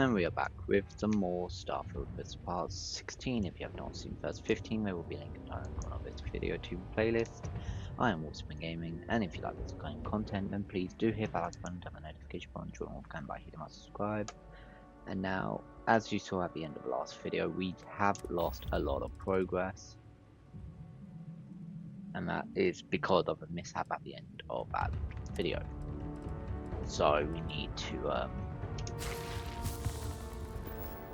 And we are back with some more Starfield with part 16. If you have not seen first 15, there will be a link in the corner of this video to the playlist. I am WolfsbaneGaming, and if you like this kind of content, then please do hit that like button, turn the notification button, join Wolfgang by hitting my subscribe. And now, as you saw at the end of the last video, we have lost a lot of progress. And that is because of a mishap at the end of that video. So we need to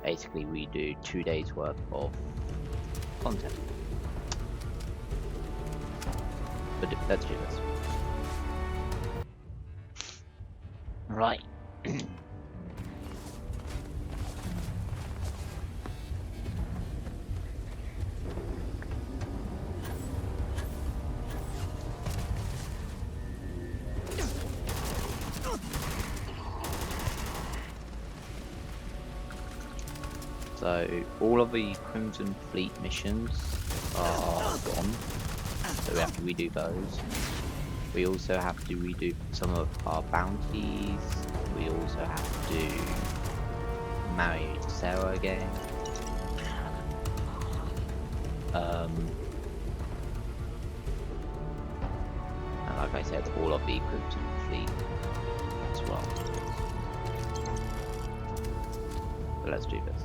basically redo 2 days worth of content. But let's do this. Right. So all of the Crimson Fleet missions are gone, so we have to redo those. We also have to redo some of our bounties. We also have to marry Sarah again. And like I said, all of the Crimson Fleet as well. So let's do this.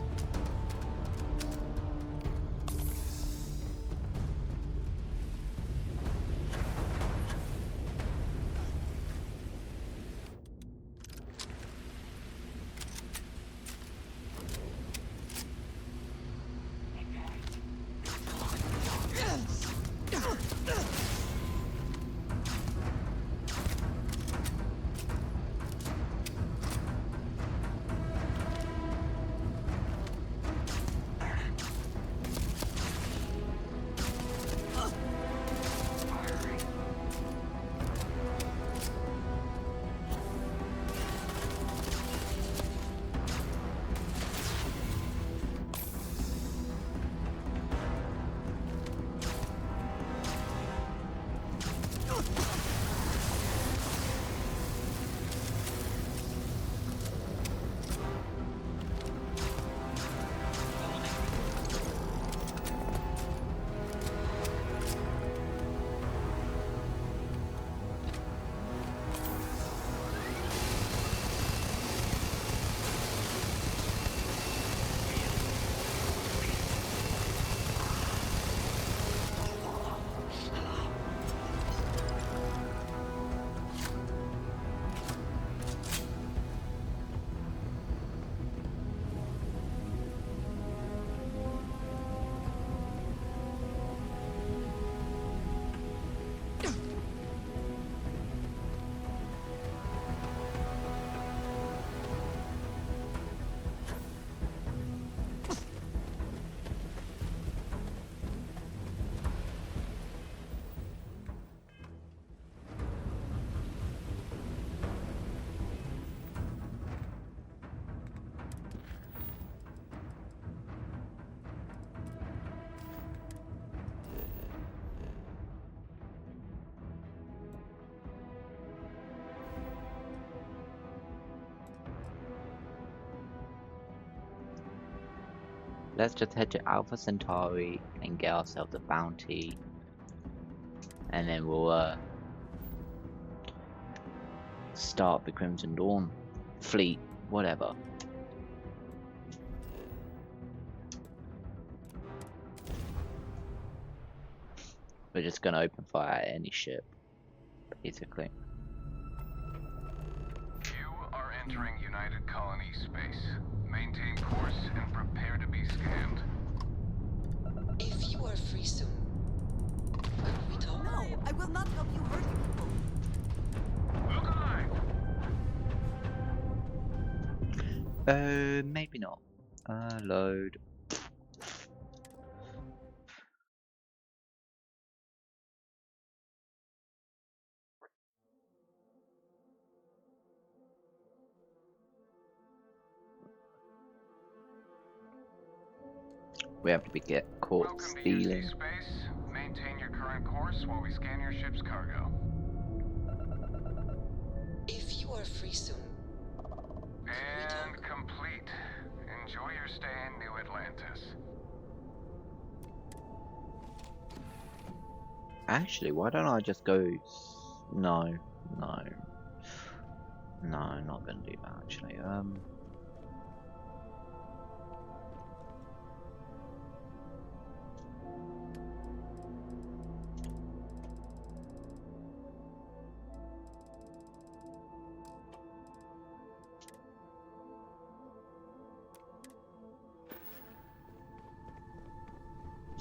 Let's just head to Alpha Centauri and get ourselves a bounty, and then we'll start the Crimson Dawn fleet, whatever. We're just gonna open fire at any ship, basically. You are entering United Colony space. Maintain course and prepare to be scanned. If you are free soon, could we talk? No, I will not help you hurt people. Look alive! Maybe not. Load. We have to get caught Welcome stealing. to UC space. Maintain your current course while we scan your ship's cargo. If you are free soon, And complete. Actually, why don't I just go? No, no, no. I'm not gonna do that. Actually,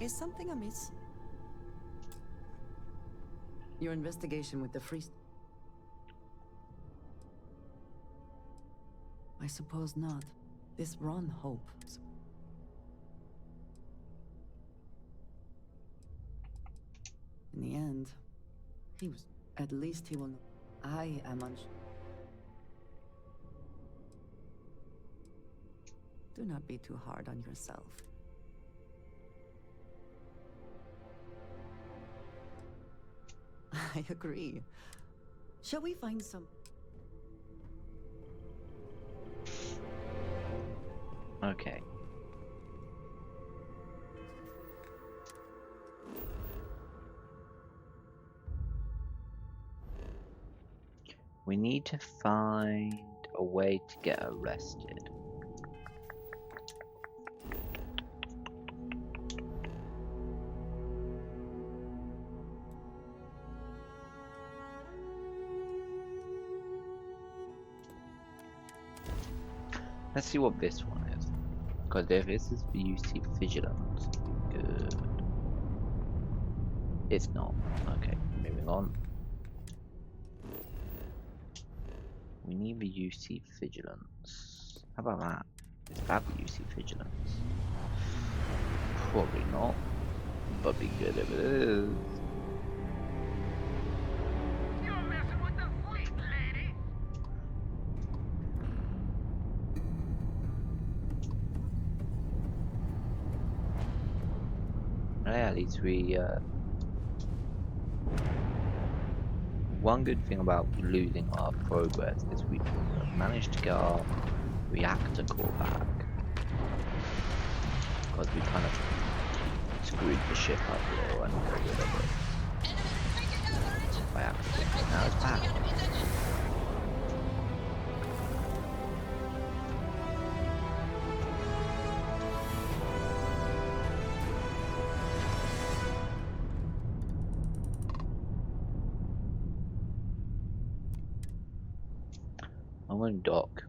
Is something amiss? Your investigation with the free... I suppose not. This Ron Hope... In the end, he was... At least he will know. I am unsure. Do not be too hard on yourself. I agree. Shall we find some... okay. We need to find a way to get arrested. Let's see what this one is. Because if this is UC Vigilance, good. It's not. Okay, moving on. We need the UC Vigilance. How about that? Is that the UC Vigilance? Probably not. But be good if it is. You're messing with the fleet, lady. Yeah, at least we one good thing about losing our progress is we managed to get our reactor core back. Because we kind of screwed the ship up a little and got rid of it by accident. Now it's back. I'm going to dock.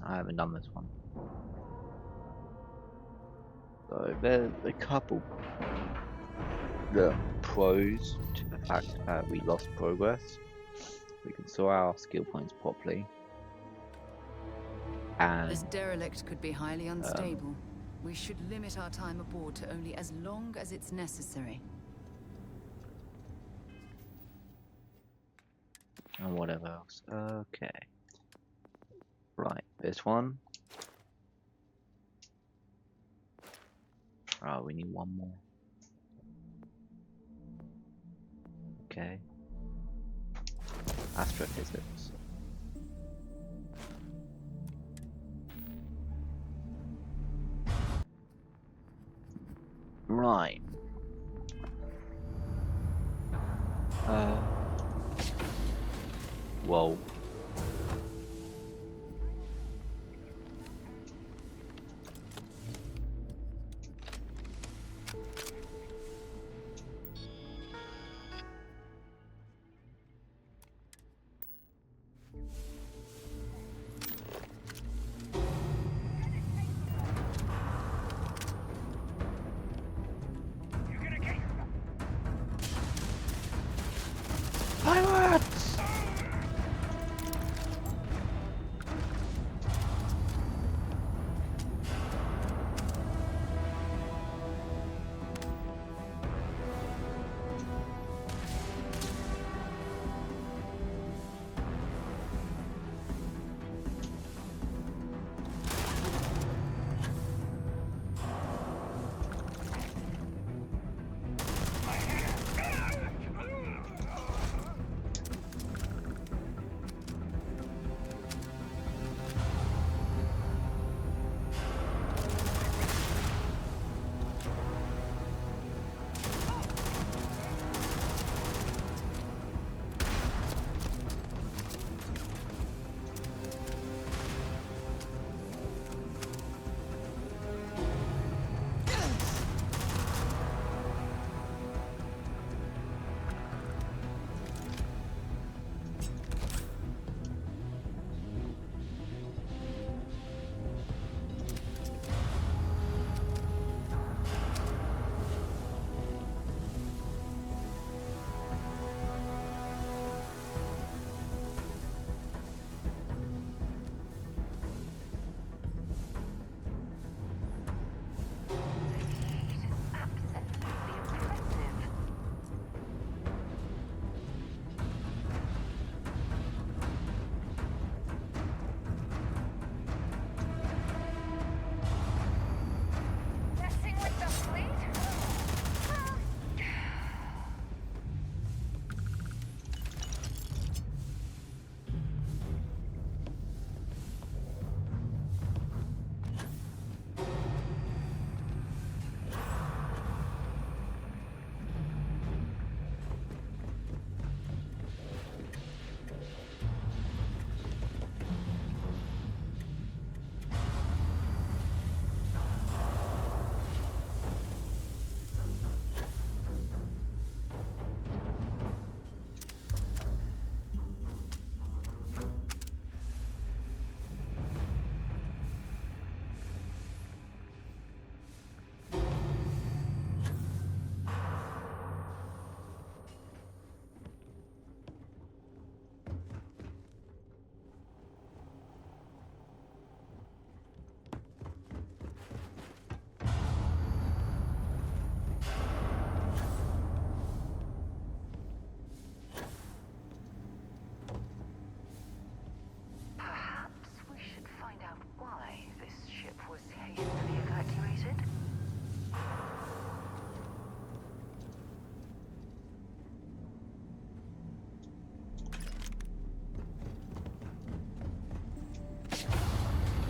I haven't done this one. So there's a couple pros to the fact that we lost progress. We can sort our skill points properly. And This derelict could be highly unstable. We should limit our time aboard to only as long as it's necessary. and whatever else. Okay. Right, this one. Oh, we need one more. Okay. Astrophysics. Right. Whoa. Pirates!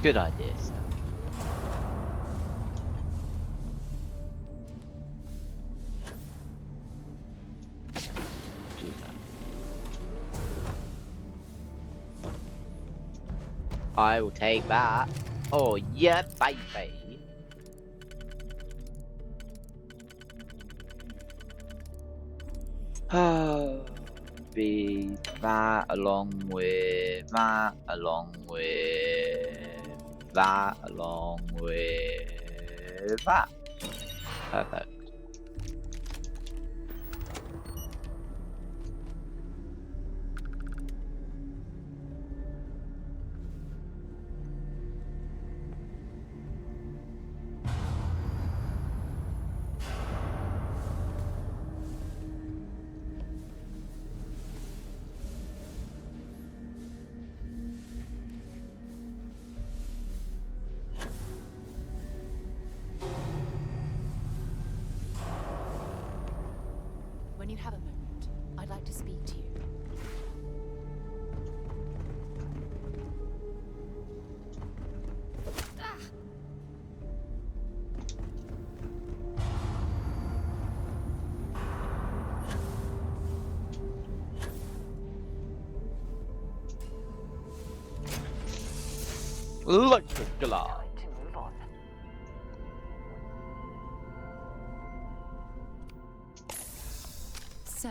Good idea, sir. Do that. I will take that. Oh yeah, baby. Be that along with that along with that along with that. Perfect. When you have a moment, I'd like to speak to you. Electric glove. So,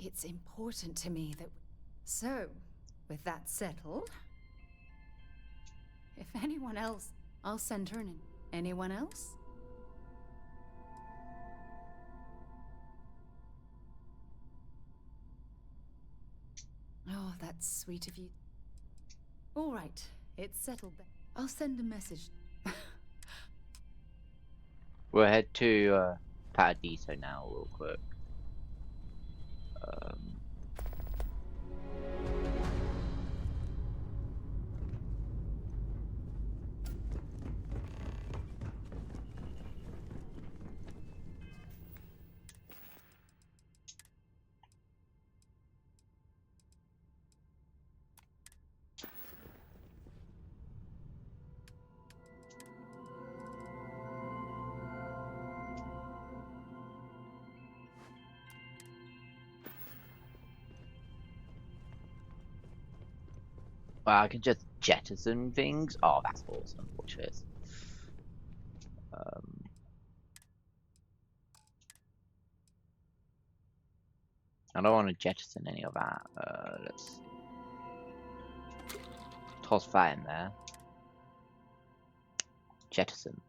It's important to me that... So, with that settled... If anyone else, I'll send her in. Anyone else? Oh, that's sweet of you. All right, it's settled then. I'll send a message. We'll head to Paradiso now real quick. Well, I can just jettison things. Oh, that's awesome. Watch this. I don't want to jettison any of that. Let's toss that in there. Jettison.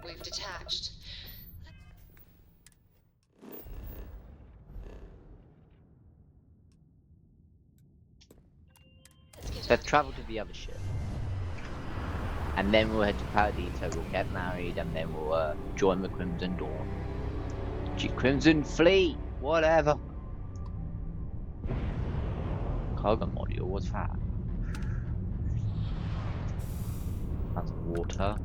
We've detached. Let's travel to the other ship. And then we'll head to Paradiso, we'll get married, and then we'll join the Crimson Dawn. Crimson Fleet! Whatever! Cargo module, what's that? That's water.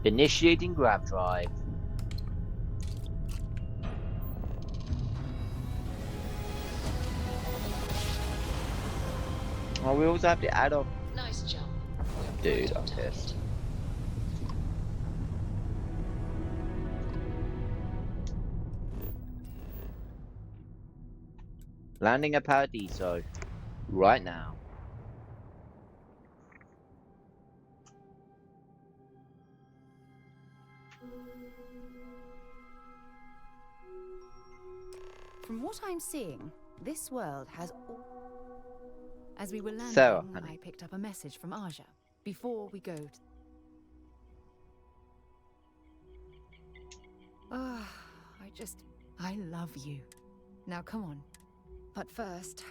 Initiating grav drive. Oh, we also have to add on. Nice jump. We're Dude, right on I'm target. pissed. Landing a Paradiso right now. From what I'm seeing, this world has all... As we were landing, Sarah, honey. I picked up a message from Aja. Before we go... Ah, I love you. Now come on. But first...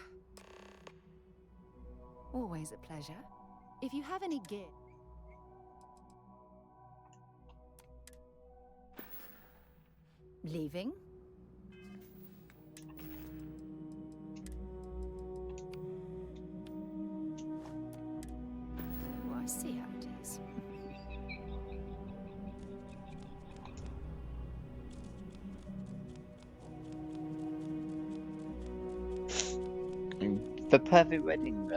Always a pleasure. If you have any gear... Leaving? Oh, I see how it is. The perfect wedding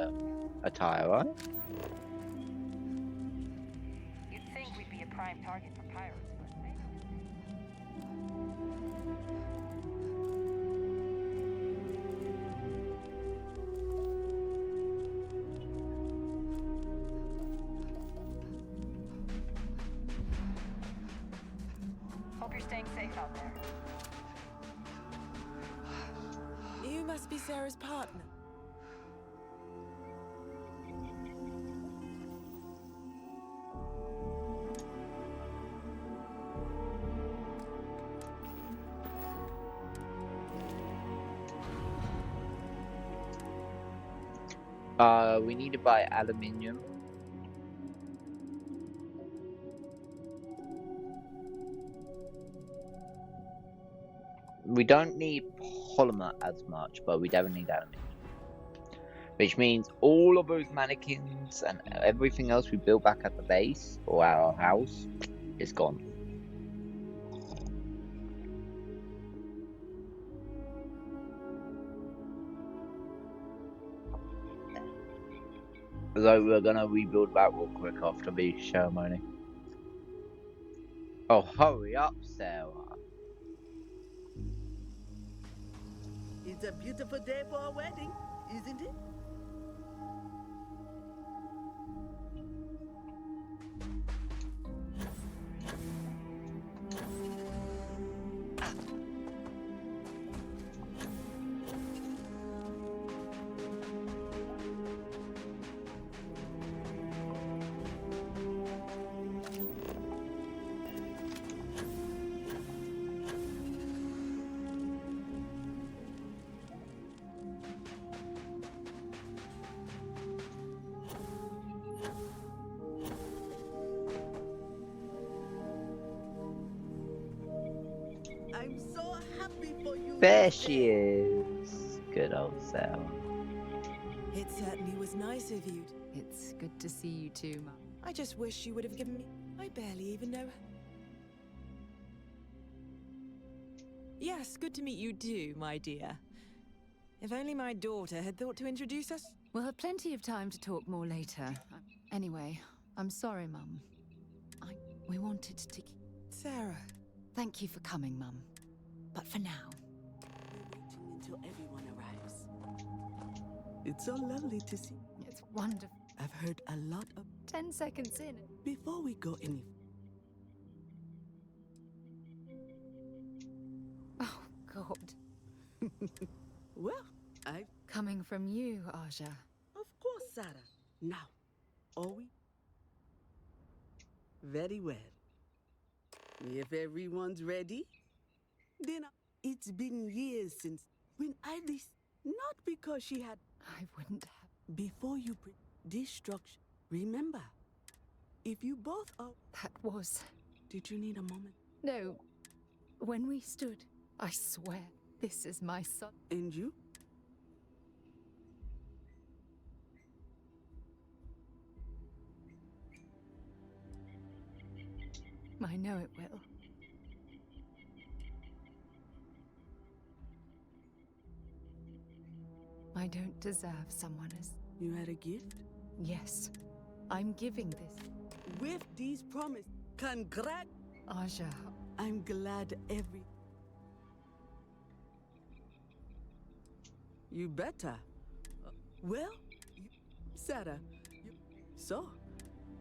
attire, right? You'd think we'd be a prime target for pirates, but they hope you're staying safe out there. You must be Sarah's partner. We need to buy aluminium. We don't need polymer as much, but we definitely need aluminium. Which means all of those mannequins and everything else we built back at the base or our house is gone. So we're gonna rebuild that real quick after the ceremony. Oh, hurry up, Sarah. It's a beautiful day for a wedding, isn't it? I'm so happy for you. There this she day. is. Good old Sarah. It certainly was nice of you. It's good to see you too, Mum. I just wish you would have given me... I barely even know her. Yes, good to meet you too, my dear. If only my daughter had thought to introduce us. We'll have plenty of time to talk more later. Anyway, I'm sorry, Mum. We wanted to... Sarah. Thank you for coming, Mum. But for now... We're waiting until everyone arrives. It's so lovely to see. It's wonderful. I've heard a lot of... 10 seconds in. Before we go any... Oh, God. Well, I... Coming from you, Aja. Of course, Sarah. Now, are we? Very well. If everyone's ready, then it's been years since when Iris, not because she had... I wouldn't have... Before you destruction, remember, if you both are... That was... Did you need a moment? No. When we stood, I swear, this is my son. And you? I know it will. I don't deserve someone as... You had a gift? Yes, I'm giving this. With these promises, congrat. Aja, I'm glad every. You better. Well, Sarah, so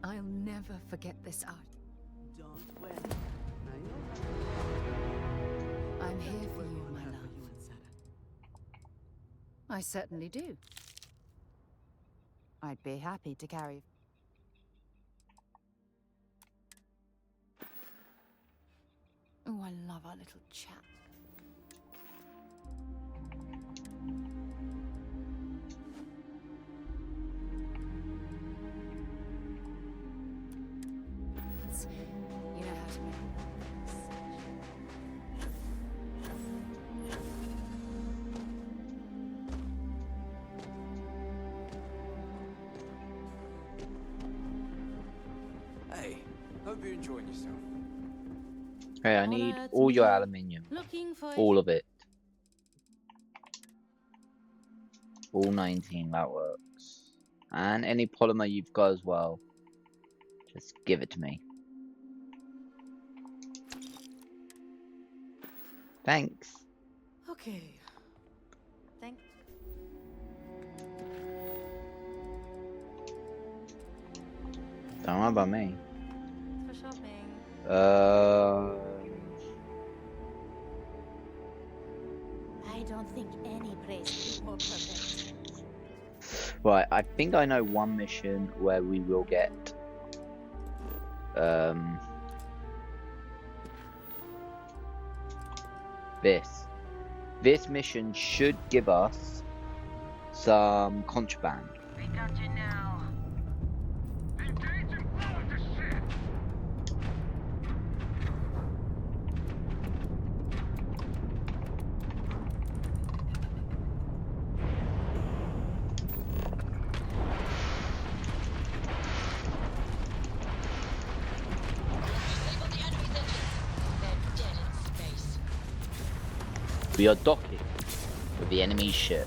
I'll never forget this art. don't well. I'm here for you, my love. I certainly do. I'd be happy to carry. Oh, I love our little chat. You know how to make. Hey, hope you're enjoying yourself. Hey, I need all your aluminium. All of it. All 19, that works. And any polymer you've got as well. Just give it to me. Thanks. Okay. Thank. Don't worry about me. For shopping. I don't think any place is more perfect. Right, I think I know one mission where we will get this. This mission should give us some contraband. We got you now. Engage and blow it to shit! Disable the enemy's engines. They're dead in space. We are docking with the enemy ship.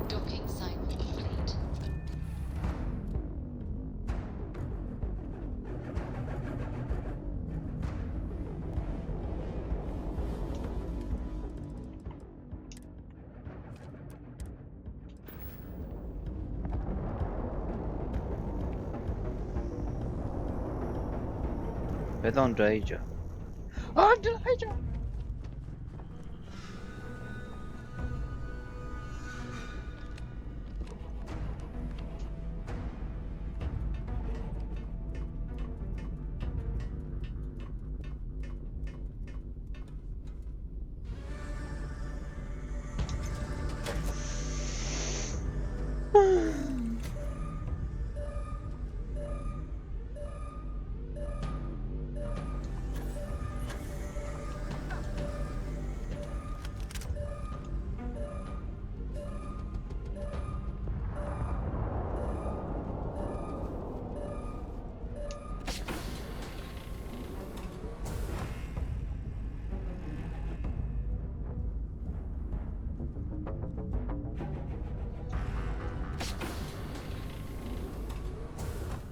Docking cycle complete. Where's Andreja? Andreja!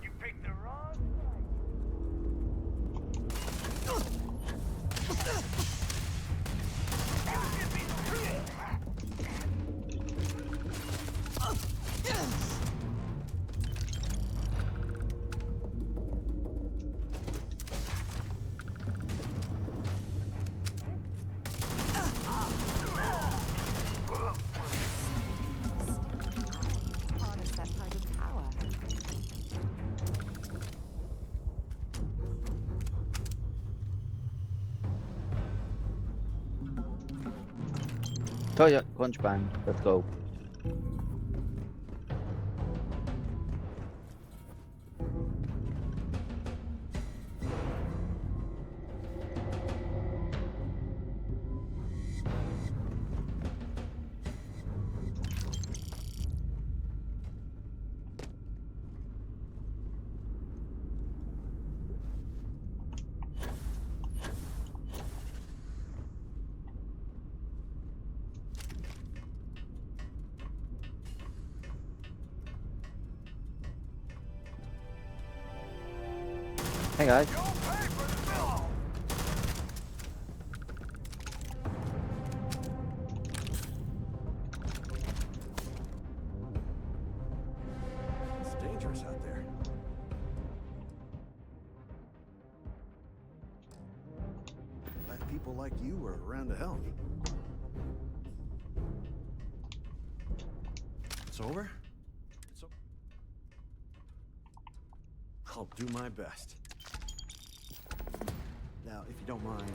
You picked the wrong Harness that kind of power. Oh yeah, contraband. Let's go. Hey guys. It's dangerous out there. Glad people like you are around to help. It's over? I'll do my best. Now, if you don't mind.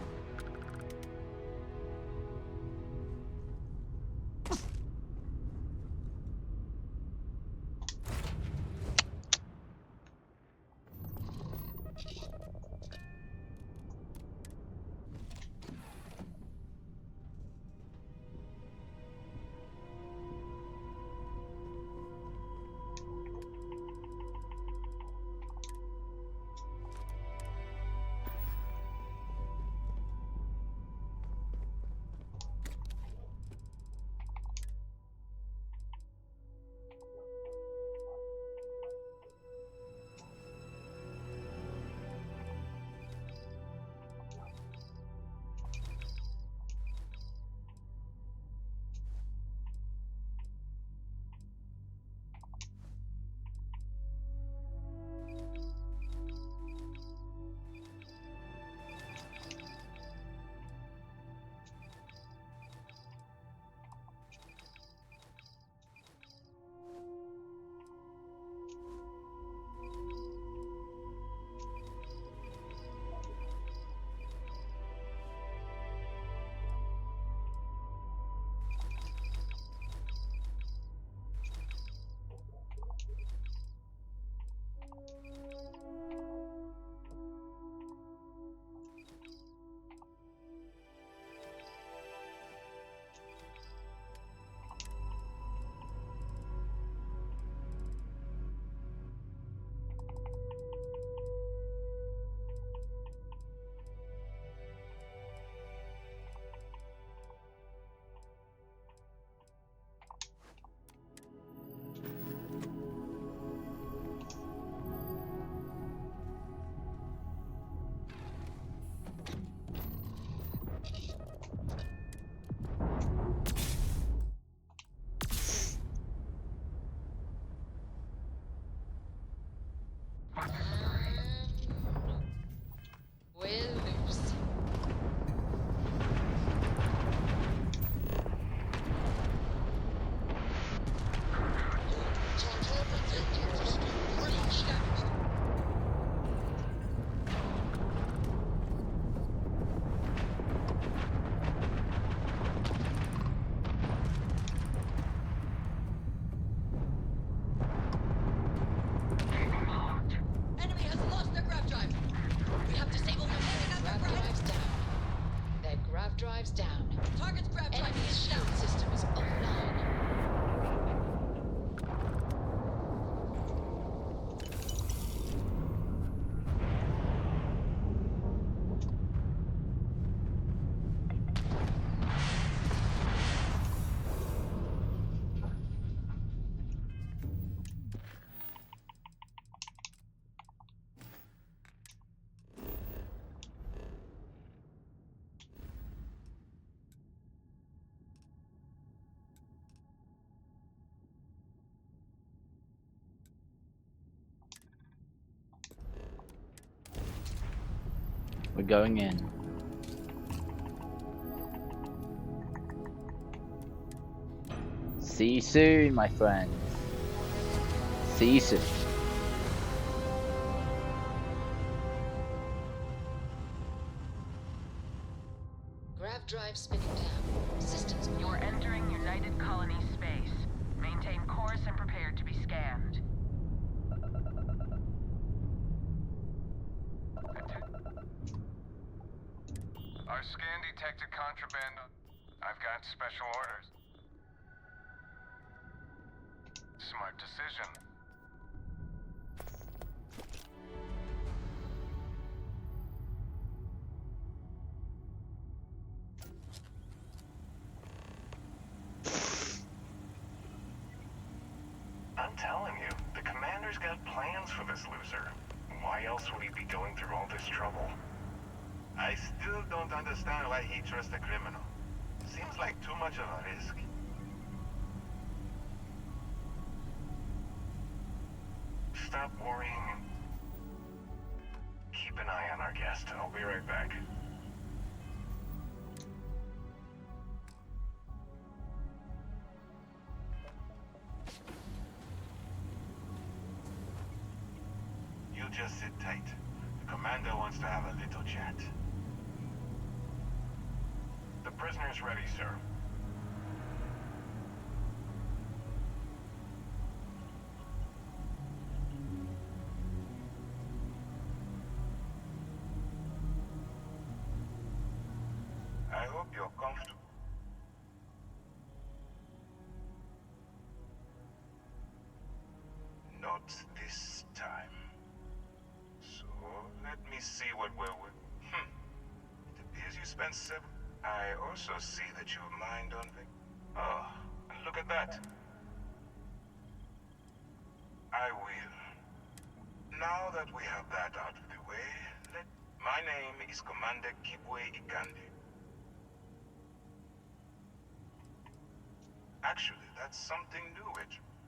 We're loose. Enemy has lost their grav drive. We have disabled their grav drives down. Their grav drives down. Target's grav drive is down. System is offline. We're going in. See you soon, my friends. See you soon. Grav drive spinning down. Systems. You're entering United Colony space. Maintain course and prepare to be scanned. Our scan detected contraband. I've got special orders. Smart decision. I'm telling you, the commander's got plans for this loser. Why else would he be going through all this trouble? I still don't understand why he trusts a criminal. Seems like too much of a risk. Stop worrying and keep an eye on our guest. I'll be right back. You just sit tight. The commander wants to have a little chat. The prisoner's ready, sir. I hope you're comfortable. Not this time. So, let me see what we're with. It appears you spent several... I also see that you mined on the... Oh, and look at that. I will. Now that we have that out of the way, my name is Commander Kibwe Ikande. Actually, that's something new.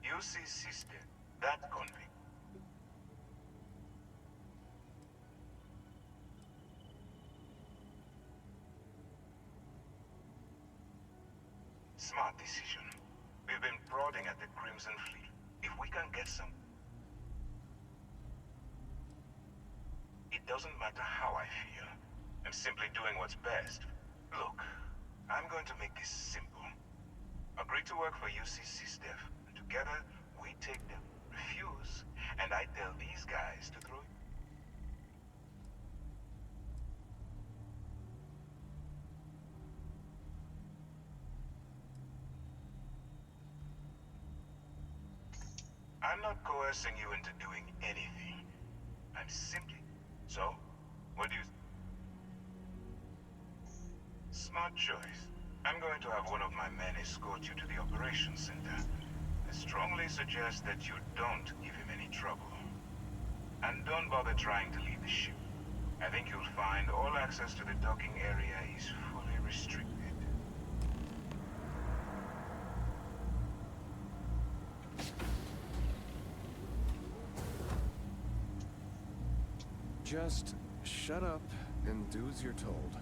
UC sister, that convict. Smart decision. We've been prodding at the Crimson Fleet. If we can get some... It doesn't matter how I feel. I'm simply doing what's best. Look, I'm going to make this simple. Agree to work for UCC Steph, and together we take them. Refuse, and I tell these guys to throw... I'm not coercing you into doing anything. I'm simply... So, what do you... Smart choice. I'm going to have one of my men escort you to the operations center. I strongly suggest that you don't give him any trouble. And don't bother trying to leave the ship. I think you'll find all access to the docking area is fully restricted. Just shut up and do as you're told.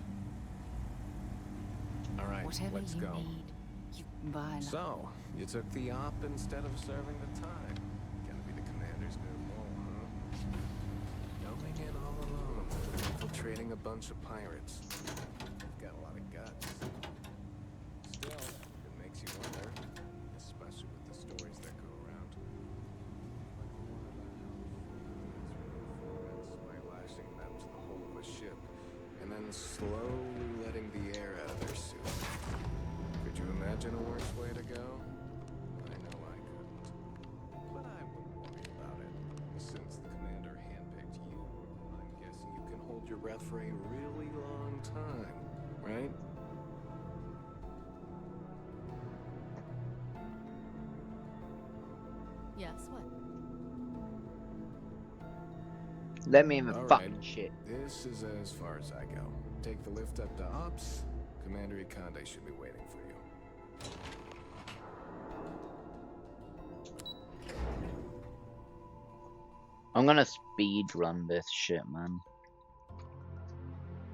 All right, Whatever let's you go. need, you can buy. So, you took the op instead of serving the time. Gotta be the commander's new role, huh? Going in all alone, infiltrating a bunch of pirates. You've got a lot of guts. Still, it makes you wonder, especially with the stories that go around. Like the one about how by lashing them to the hull of a ship, and then slowly letting the air out of their suit. Could you imagine a worse way to go? I know I couldn't. But I wouldn't worry about it. Since the commander handpicked you, I'm guessing you can hold your breath for a really long time, right? Yes, what? Let me in the All fucking right. shit. This is as far as I go. Take the lift up to Ops. Commander Ikande should be waiting for you. I'm gonna speed run this shit, man.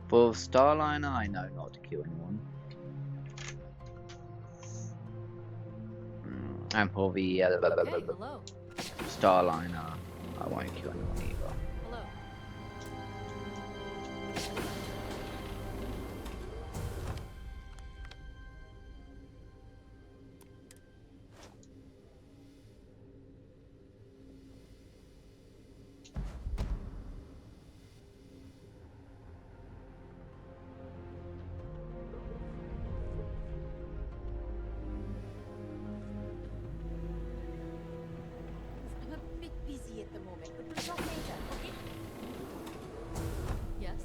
For Starliner, I know not to kill anyone. And for the Hello. Starliner, I won't kill anyone either. Hello. I'm a bit busy at the moment, but we'll talk later, okay? Yes.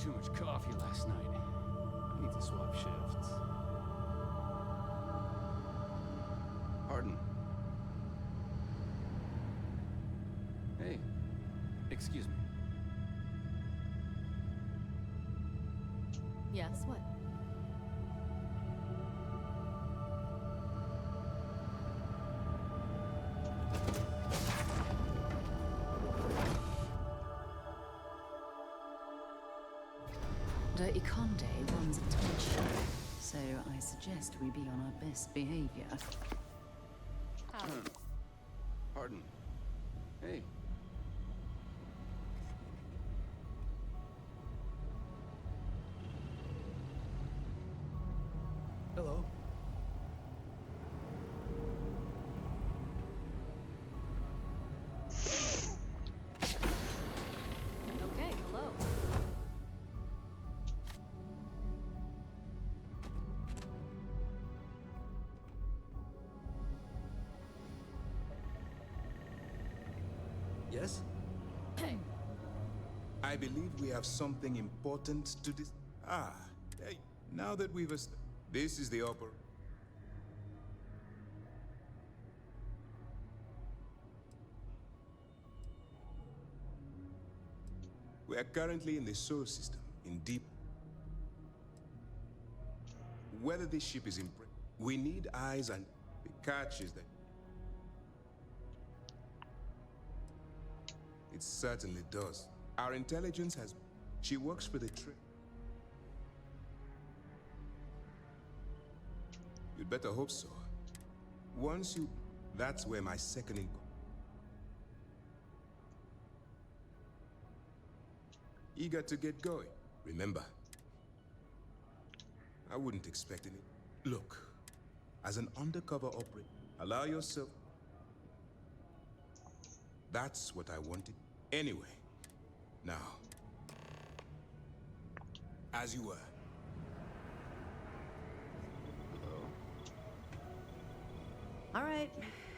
too much coffee last night. I need to swap shifts. Pardon. Hey, excuse me. Yes, what? The Ikonde runs a tight ship, so I suggest we be on our best behavior. Pardon. Hey. Hello. Okay, hello. Yes? I believe we have something important to dis- Ah, hey, now that we've this is the upper. We are currently in the Sol system, in deep. Whether this ship is in, we need eyes, and the catch is that it certainly does. Our intelligence has. She works for the trip. You'd better hope so. Once you. That's where my second income. Eager to get going. Remember, I wouldn't expect any. Look, as an undercover operator, allow yourself. That's what I wanted. Anyway, now, as you were. All right,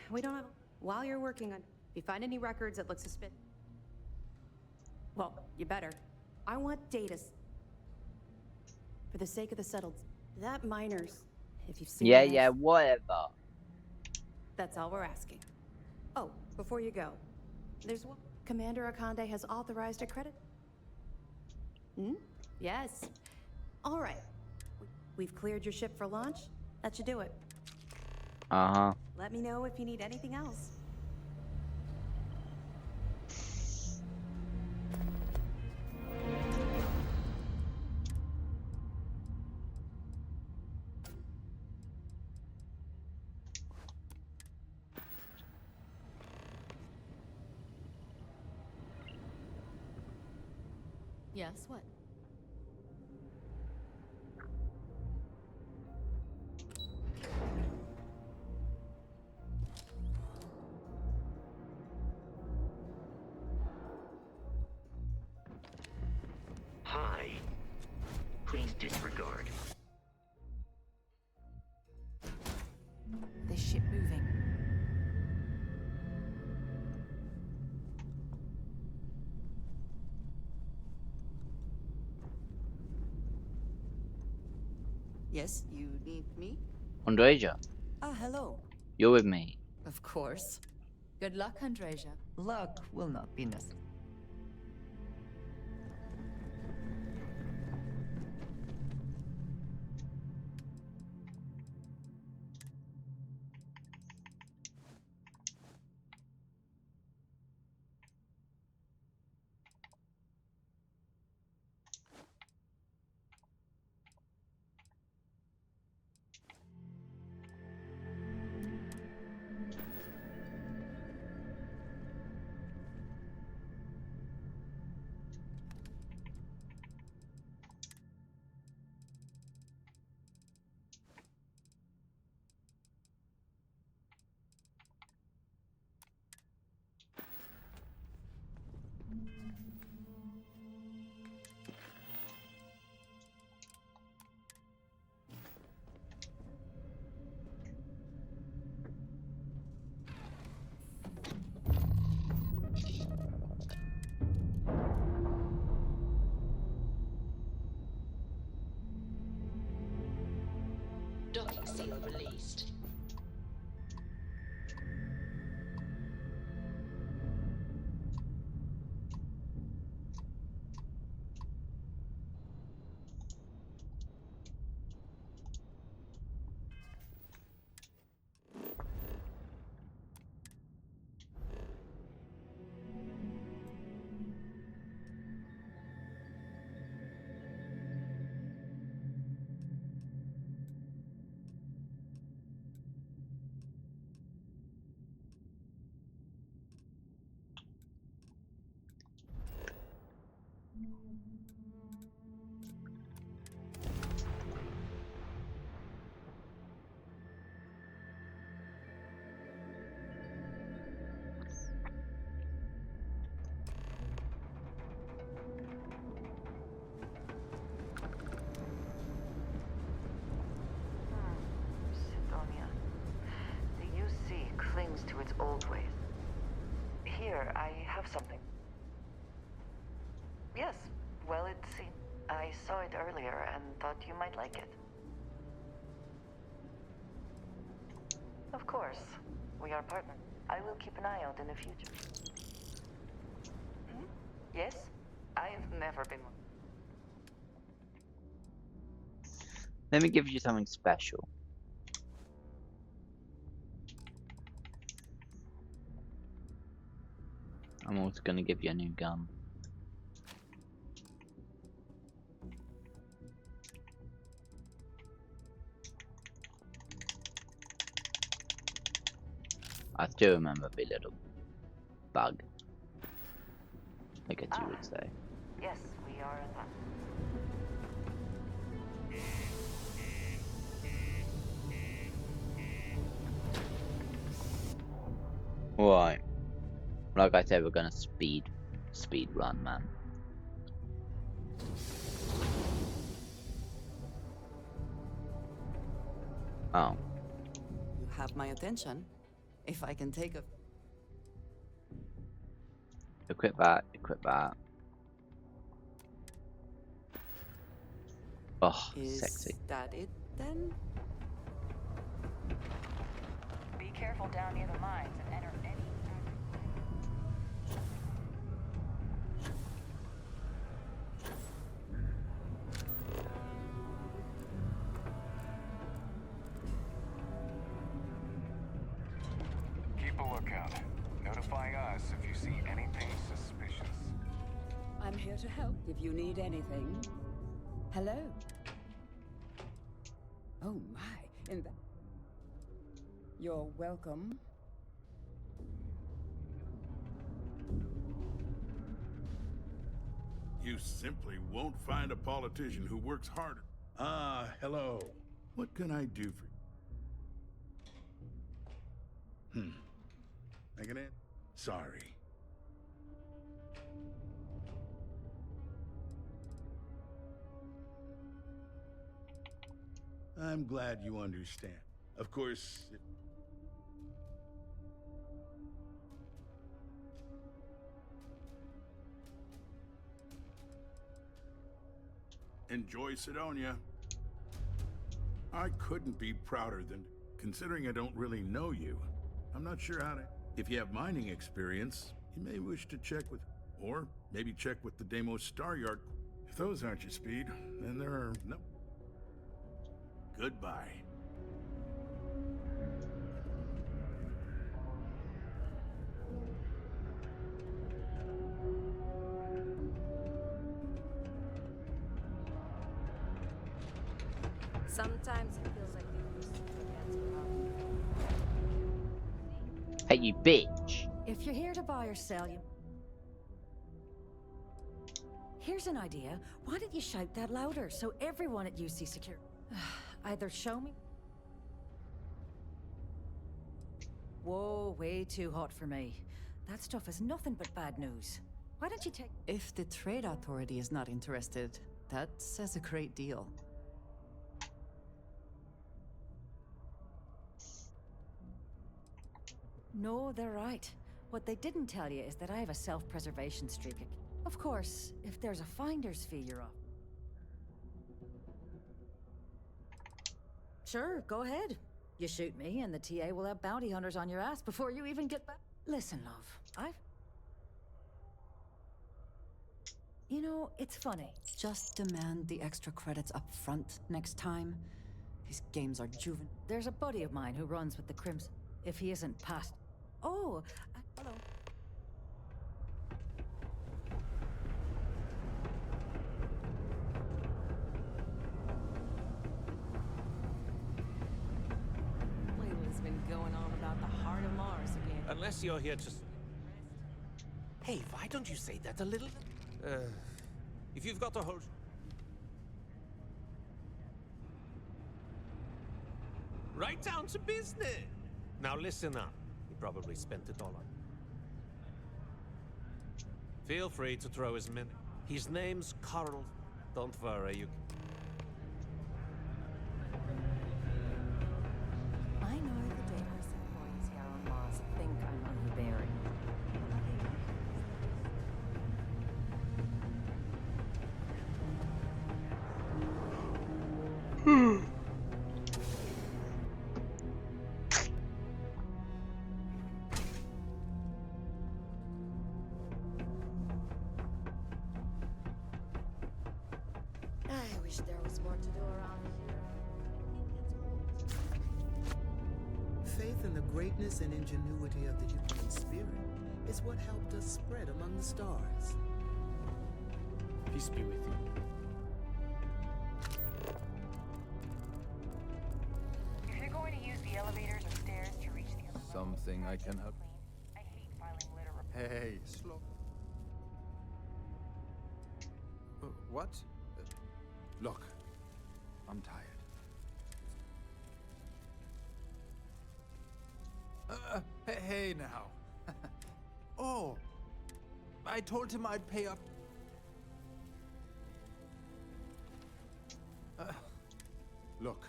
we don't have. While you're working on, if you find any records that look suspicious, well, you better. I want data. For the sake of the settled, that miners. If you've seen. Yeah, this, yeah, whatever. That's all we're asking. Oh, before you go, there's one. Commander Akande has authorized a credit. Hmm? Yes. All right. We've cleared your ship for launch. That should do it. Uh-huh. Let me know if you need anything else. Yes, what? Hi. Please disregard. This ship moving. Yes, you need me? Andreja, Ah, hello. you're with me. Of course. Good luck, Andreja. Luck will not be necessary. seal released. Sidonia. The UC clings to its old ways. Here, I have something. Yes, well, it seems. I saw it earlier and thought you might like it. Of course, we are partners. I will keep an eye out in the future. Hmm? Yes, I have never been one. Let me give you something special. I'm also going to give you a new gun. I still remember the little bug, I guess you would say. Yes, we are in that. Right. Like I said, we're gonna speed run, man. Oh. You have my attention. If I can take a... Equip that, equip that. Oh, sexy. Is that it then? Be careful down near the mines and enter any... Keep a lookout. Notify us if you see anything suspicious. I'm here to help if you need anything. Hello? Oh my, in that... You're welcome. You simply won't find a politician who works harder. Ah, hello. What can I do for you? Make it in? Sorry. I'm glad you understand. Of course, enjoy Sidonia. I couldn't be prouder than, considering I don't really know you. I'm not sure how to... If you have mining experience, you may wish to check with... Or maybe check with the Deimos Star Yard. If those aren't your speed, then there are no... Goodbye. Sometimes it feels like the used to forget about. Hey, you bitch! If you're here to buy or sell, you... Here's an idea. Why don't you shout that louder so everyone at UC Secure... Either show me... Whoa, way too hot for me. That stuff is nothing but bad news. Why don't you take... If the Trade Authority is not interested, that says a great deal. No, they're right. What they didn't tell you is that I have a self-preservation streak. Of course, if there's a finder's fee, you're off. Sure, go ahead. You shoot me, and the TA will have bounty hunters on your ass before you even get back. Listen, love, You know, it's funny. Just demand the extra credits up front next time. These games are juvenile. There's a buddy of mine who runs with the Crimson. If he isn't past... Oh, hello. Layla's been going on about the heart of Mars again. Unless you're here to... Hey, why don't you say that a little... if you've got a whole... Right down to business! Now listen up. He probably spent it all on... Feel free to throw his many... His name's Carl. Don't worry, you... I know the dangerous employees here on Mars think I'm overbearing. I wish there was more to do around here. Faith in the greatness and ingenuity of the human spirit is what helped us spread among the stars. Peace be with you. If you're going to use the elevators or stairs to reach the other level, Something I can help. I hate filing litter reports. Hey, slow. What? Look, I'm tired. Hey now. Oh, I told him I'd pay up. Look.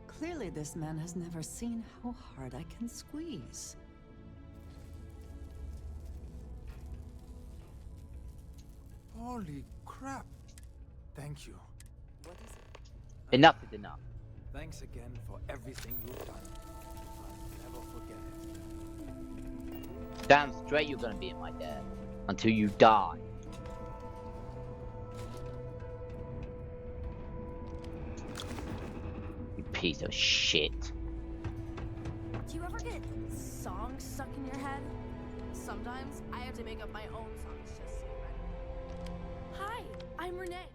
Clearly this man has never seen how hard I can squeeze. Holy crap. Thank you. What is it? Enough is enough. Thanks again for everything you've done. I'll never forget it. Damn straight you're gonna be in my debt. Until you die. You piece of shit. Do you ever get songs stuck in your head? Sometimes I have to make up my own songs just so ready. Hi, I'm Renee.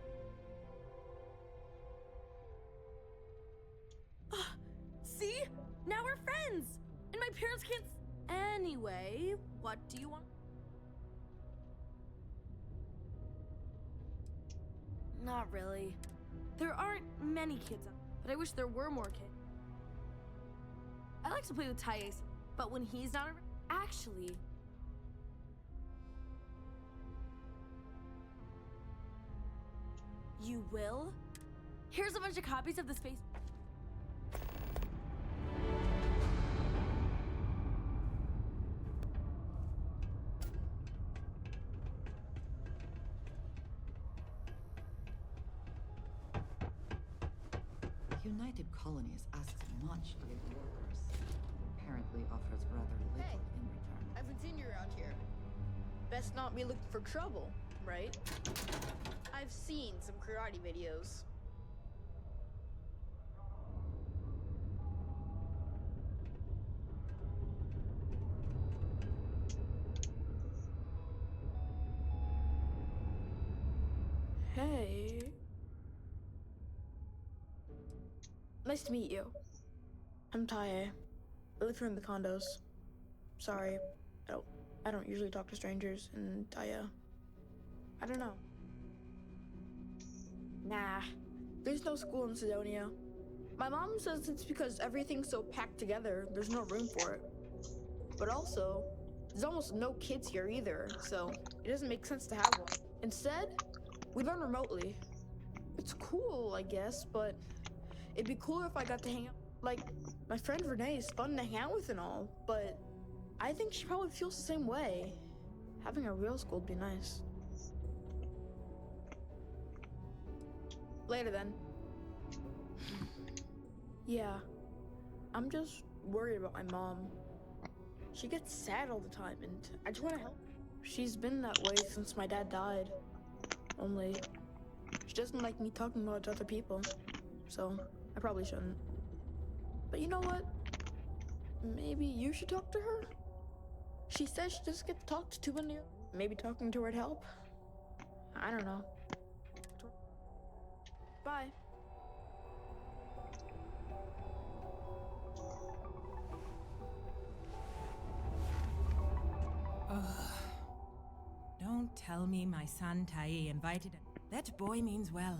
See? Now we're friends! And my parents can't... Anyway, what do you want? Not really. There aren't many kids out, but I wish there were more kids. I like to play with Tyus, but when he's not around... Actually... You will? Here's a bunch of copies of the space... United Colonies asks much of its workers. Apparently offers rather little in return. I haven't seen you around here. Best not be looking for trouble, right? I've seen some karate videos. Hey. Nice to meet you. I'm Taye. I live here in the condos. Sorry, I don't usually talk to strangers in Taye. I don't know. Nah, there's no school in Sidonia. My mom says it's because everything's so packed together, there's no room for it. But also, there's almost no kids here either, so it doesn't make sense to have one. Instead, we learn remotely. It's cool, I guess, but it'd be cooler if I got to hang out. Like, my friend Renee is fun to hang out with and all, but I think she probably feels the same way. Having a real school would be nice. Later then. Yeah. I'm just worried about my mom. She gets sad all the time, and I just want to help. She's been that way since my dad died. Only, she doesn't like me talking about it to other people. So, I probably shouldn't. But you know what? Maybe you should talk to her? She says she just gets talked to too many. Maybe talking to her would help? I don't know. Bye. Oh, don't tell me my son Tai invited him. That boy means well,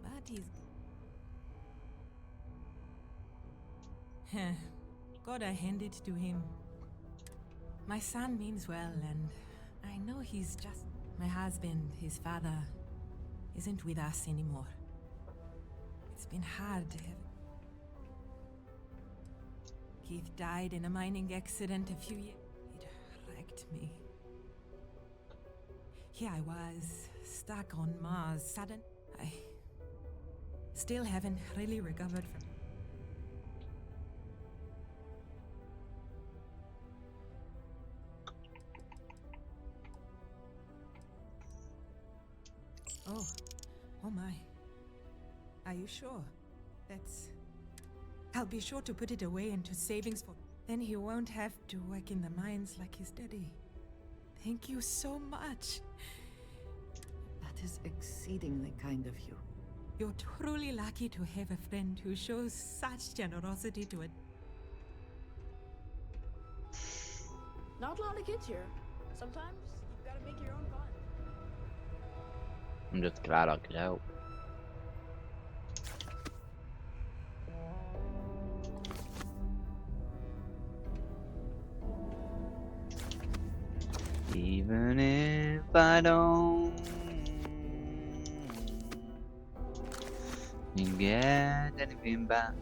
but he's... Gotta hand it to him. My son means well, and I know he's just... My husband, his father, isn't with us anymore. It's been hard. Keith died in a mining accident a few years. It wrecked me. Here I was, stuck on Mars. Sudden, I still haven't really recovered from. Oh my. Are you sure? That's... I'll be sure to put it away into savings for... Then he won't have to work in the mines like his daddy. Thank you so much. That is exceedingly kind of you. You're truly lucky to have a friend who shows such generosity to it. Not a lot of kids here. Sometimes you gotta make your own fun. I'm just glad I could help. Even if I don't get anything back,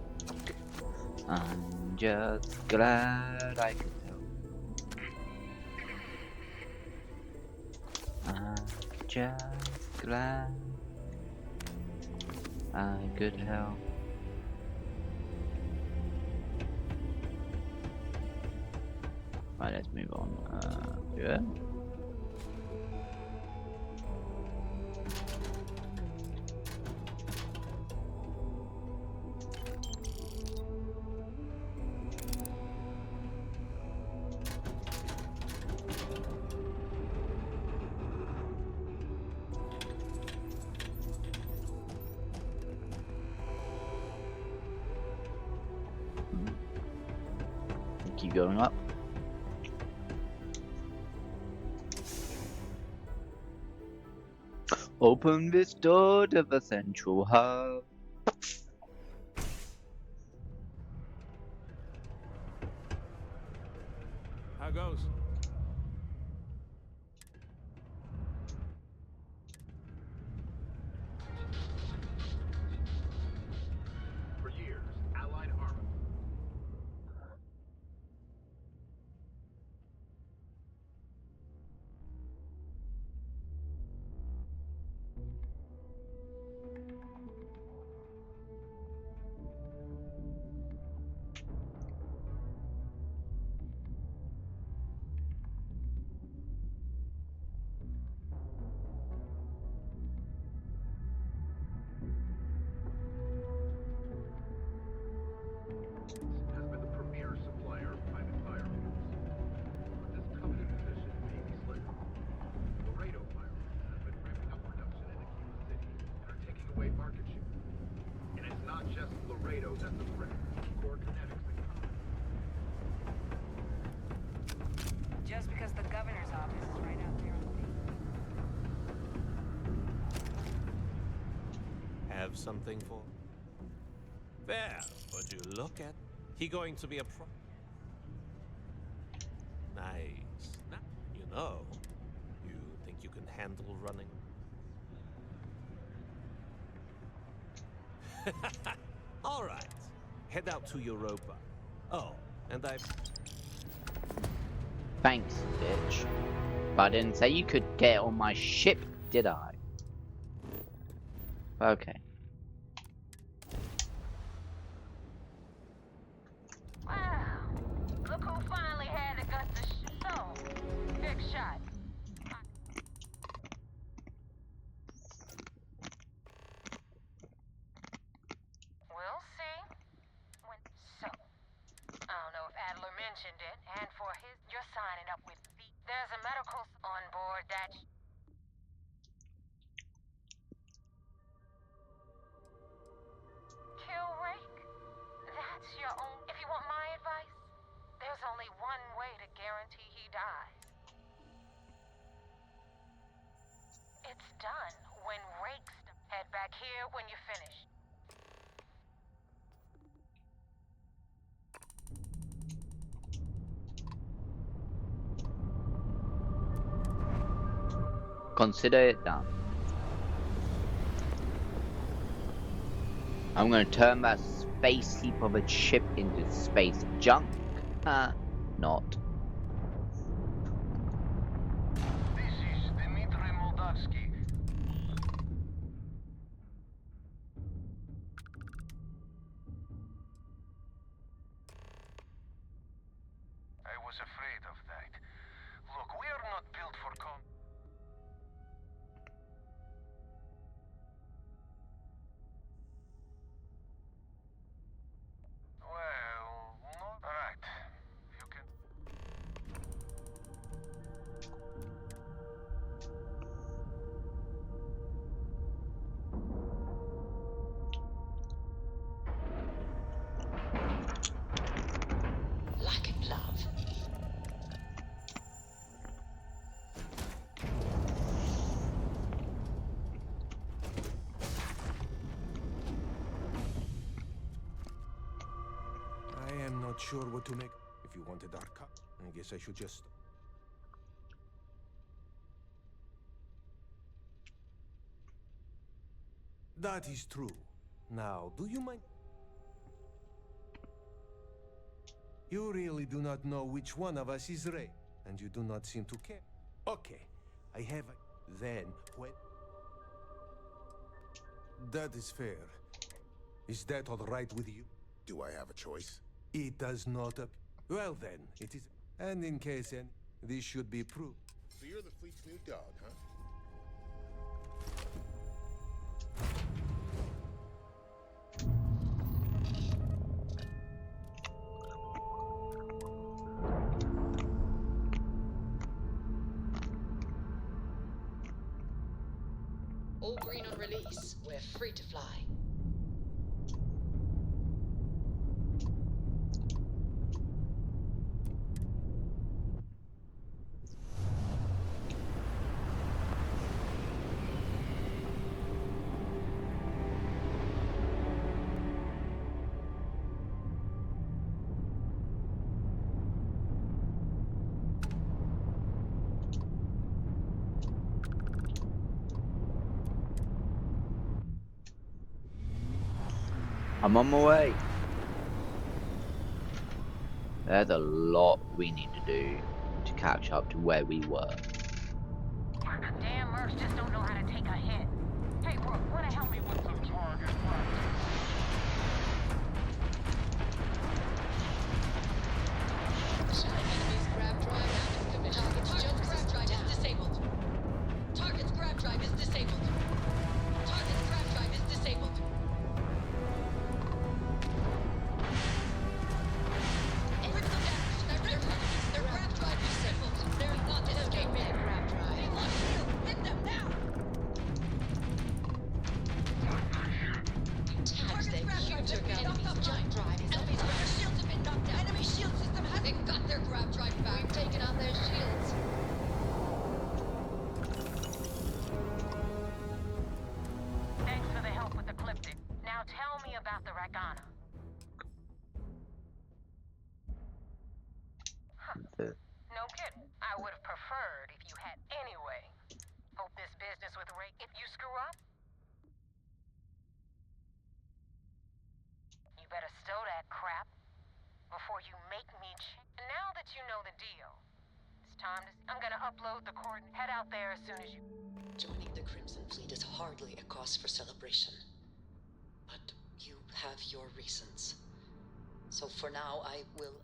I'm just glad I could help. I'm just glad I could help. Right, let's move on. Yeah. Keep going up. Open this door to the central hub. How goes? For years, Allied armor. Has been the premier supplier of private firearms. But this coveted position may be slipping. Laredo firearms have been ramping up production in Aquila City and are taking away market share. And it's not just Laredo that's a threat. Core Kinetics economy. Just because the governor's office is right out there on the beach. Have something for? There, would you look at? He going to be a pro? Nice. Now, you know, you think you can handle running? All right. Head out to Europa. Oh, and I've... Thanks, bitch. But I didn't say you could get on my ship, did I? Okay. back here when you're finished. Consider it done. I'm gonna turn that space heap of a ship into space junk. Not. I was afraid of that. Look, we are not built for Well, not right. You can. Lack of love. I am not sure what to make. If you wanted our cut, I guess I should just. That is true. Now, do you mind? You really do not know which one of us is Ray, and you do not seem to care. Okay, I have a... Then, when... That is fair. Is that all right with you? Do I have a choice? It does not Well then, it is... And in case any... This should be proved. So you're the fleet's new dog, huh? All green on release. We're free to fly. I'm on my way. There's a lot we need to do to catch up to where we were. Damn mercs just don't know how to take a hit. Hey, Brooke, wanna help me with some target practice? Enemy's grab drive out of commission. Target's grab drive is disabled. Target's grab drive is disabled. Target's grab drive is disabled. Their grab drive is disabled. There is not an escaping grab drive. They lost shield. Hit them now. Tags their huge enemy's giant drive. Enemy's grab shields have been knocked out. Enemy shield system has. They got their grab drive back. We've taken out their shields. Thanks for the help with the Ecliptic. Now tell me about the Ragana. No kidding. I would have preferred if you had anyway. Hope this business with Ray, if you screw up, you better stow that crap before you make me Now that you know the deal, it's time to... I'm gonna upload the court and head out there as soon as you... Joining the Crimson Fleet is hardly a cause for celebration. But you have your reasons. So for now, I will...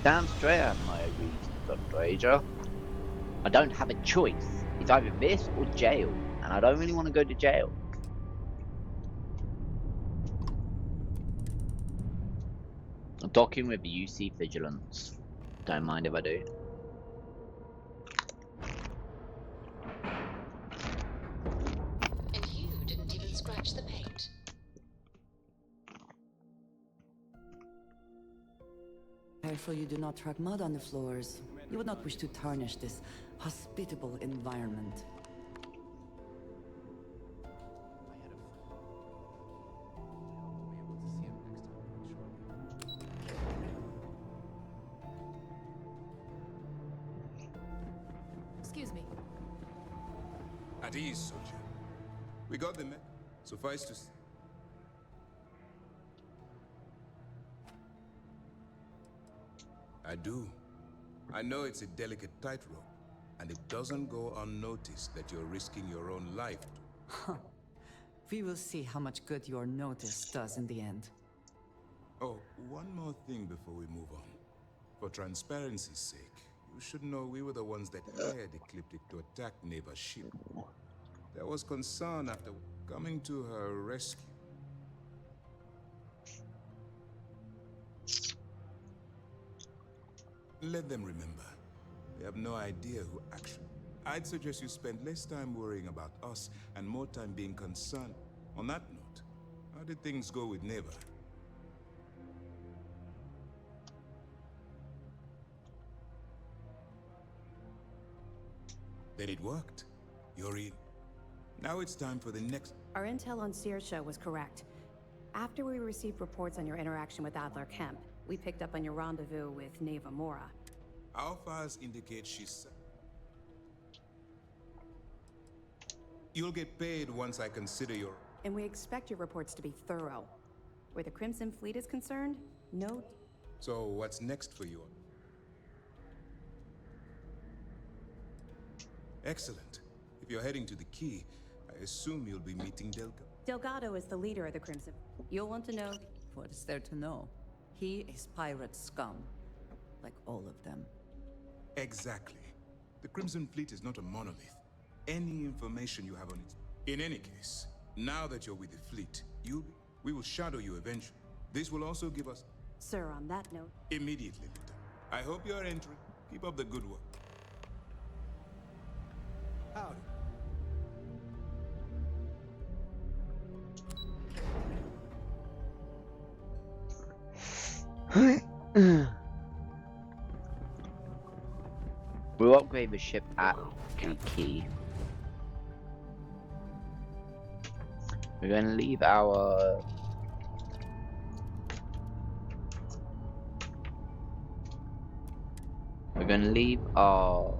Damn straight I have my reasons, Dr. Ager. I don't have a choice. It's either this or jail, and I don't really want to go to jail. I'm docking with UC Vigilance. Don't mind if I do. match the paint. Careful you do not track mud on the floors. You would not wish to tarnish this hospitable environment. Excuse me. At ease, soldier. We got the men. Suffice to say. I do. I know it's a delicate tightrope, and it doesn't go unnoticed that you're risking your own life. We will see how much good your notice does in the end. Oh, one more thing before we move on. For transparency's sake, you should know we were the ones that dared Ecliptic to attack neighbor's ship. There was concern after coming to her rescue. Let them remember. They have no idea who actually... I'd suggest you spend less time worrying about us and more time being concerned. On that note, how did things go with Neva? Then it worked. You're in. Now it's time for the next... Our intel on Saoirse was correct. After we received reports on your interaction with Adler Kemp, we picked up on your rendezvous with Neva Mora. Our files indicate she's... You'll get paid once I consider your... And we expect your reports to be thorough. Where the Crimson Fleet is concerned, no... So what's next for you? Excellent. If you're heading to the Key, I assume you'll be meeting Delgado. Delgado is the leader of the Crimson. You'll want to know... What is there to know? He is pirate scum. Like all of them. Exactly. The Crimson Fleet is not a monolith. Any information you have on it. In any case, now that you're with the fleet, we will shadow you eventually. This will also give us... Sir, on that note... Immediately, Lieutenant. I hope you're entering. Keep up the good work. Howdy. We'll upgrade the ship at the Key. We're going to leave our... We're going to leave our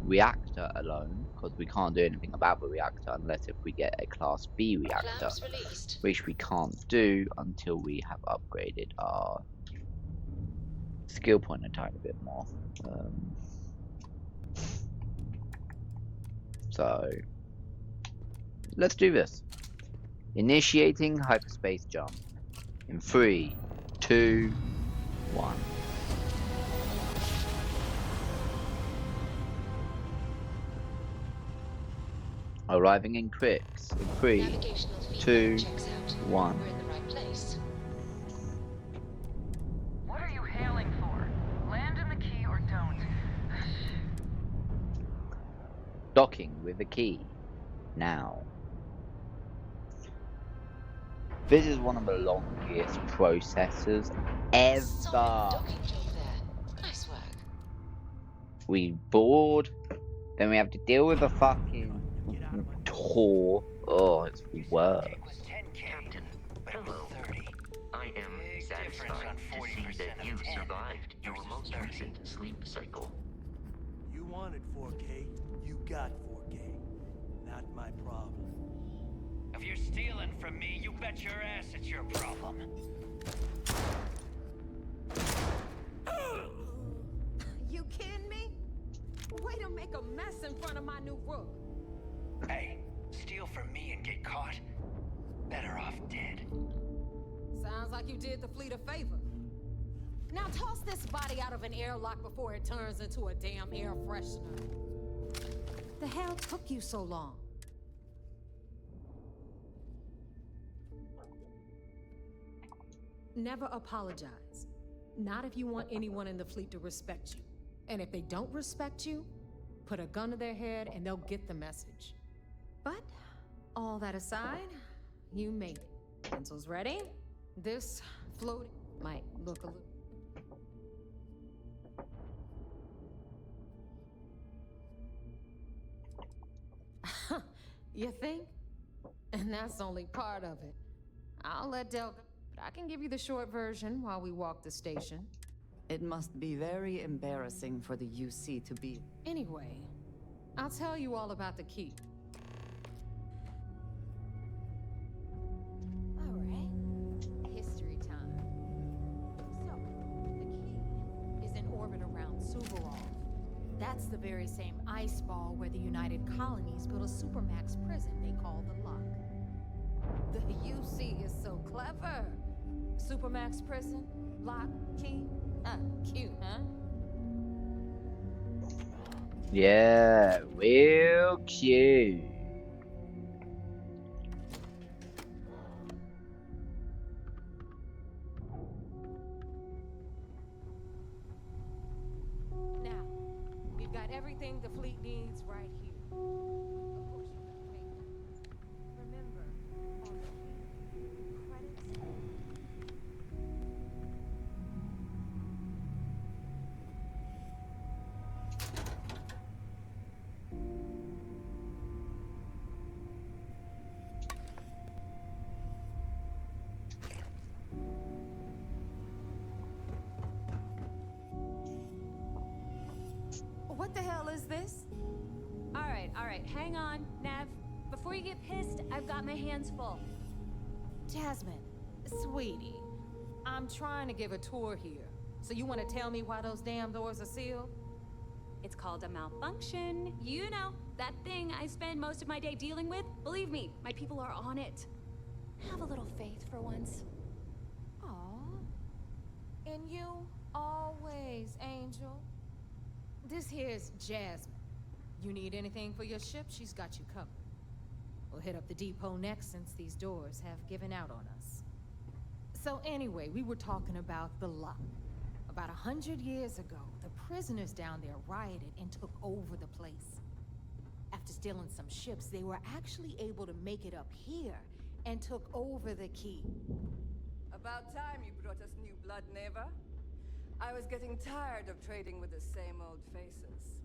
reactor alone, because we can't do anything about the reactor unless if we get a Class B reactor, which we can't do until we have upgraded our skill point a tiny bit more. So let's do this. Initiating hyperspace jump in 3, 2, 1. Arriving in Crix in 3, 2, 1. We're in the right place. What are you hailing for? Land in the Key or don't? Docking with the Key now. This is one of the longest processes ever. Nice work. We board, then we have to deal with a fucking tour. Oh, it's the worst. Captain, hello. I am satisfied to see that you survived your most recent sleep cycle. You wanted 4K, you got 4K. Not my problem. If you're stealing from me, you bet your ass it's your problem. You kidding me? Way to make a mess in front of my new rook. Hey, steal from me and get caught? Better off dead. Sounds like you did the fleet a favor. Now toss this body out of an airlock before it turns into a damn air freshener. The hell took you so long? Never apologize. Not if you want anyone in the fleet to respect you. And if they don't respect you, put a gun to their head and they'll get the message. But, all that aside, You made it. Pencils ready? This float might look a little... You think? And that's only part of it. I'll let Del go, but I can give you the short version while we walk the station. It must be very embarrassing for the UC to be... Anyway, I'll tell you all about the key. All right, history time. So, the key is in orbit around Suvorov. That's the very same ice ball where the United Colonies built a supermax prison they call the Lock. The UC is so clever. Supermax prison, lock, key. Cute, huh? Yeah, real cute. Now, we've got everything the fleet needs right here. Of course, you gotta pay. Remember, on the credits. What the hell is this? All right, hang on, Nev. Before you get pissed, I've got my hands full. Jasmine, sweetie, I'm trying to give a tour here. So you want to tell me why those damn doors are sealed? It's called a malfunction. You know, that thing I spend most of my day dealing with. Believe me, my people are on it. Have a little faith for once. Aw. And you always, Angel. This here's Jasmine. You need anything for your ship, she's got you covered. We'll hit up the depot next since these doors have given out on us. So anyway, we were talking about the Lock. About 100 years ago, the prisoners down there rioted and took over the place. After stealing some ships, they were actually able to make it up here and took over the key. About time you brought us new blood, Neva. I was getting tired of trading with the same old faces.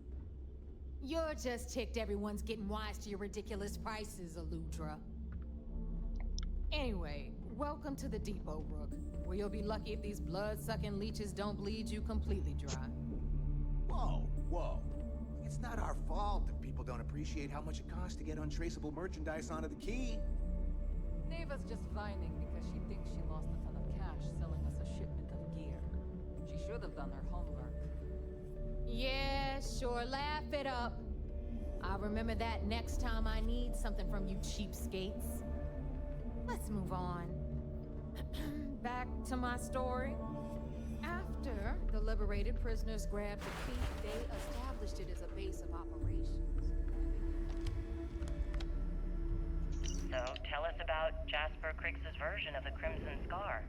You're just ticked everyone's getting wise to your ridiculous prices, Aludra. Anyway, welcome to the depot, Rook, where you'll be lucky if these blood-sucking leeches don't bleed you completely dry. Whoa, whoa. It's not our fault that people don't appreciate how much it costs to get untraceable merchandise onto the key. Neva's just whining because she thinks she lost a ton of cash selling us a shipment of gear. She should have done her homework. Yeah, sure, laugh it up. I'll remember that next time I need something from you cheapskates. Let's move on. Back to my story. After the liberated prisoners grabbed the key, they established it as a base of operations. So, tell us about Jasper Criggs's version of the Crimson Scar.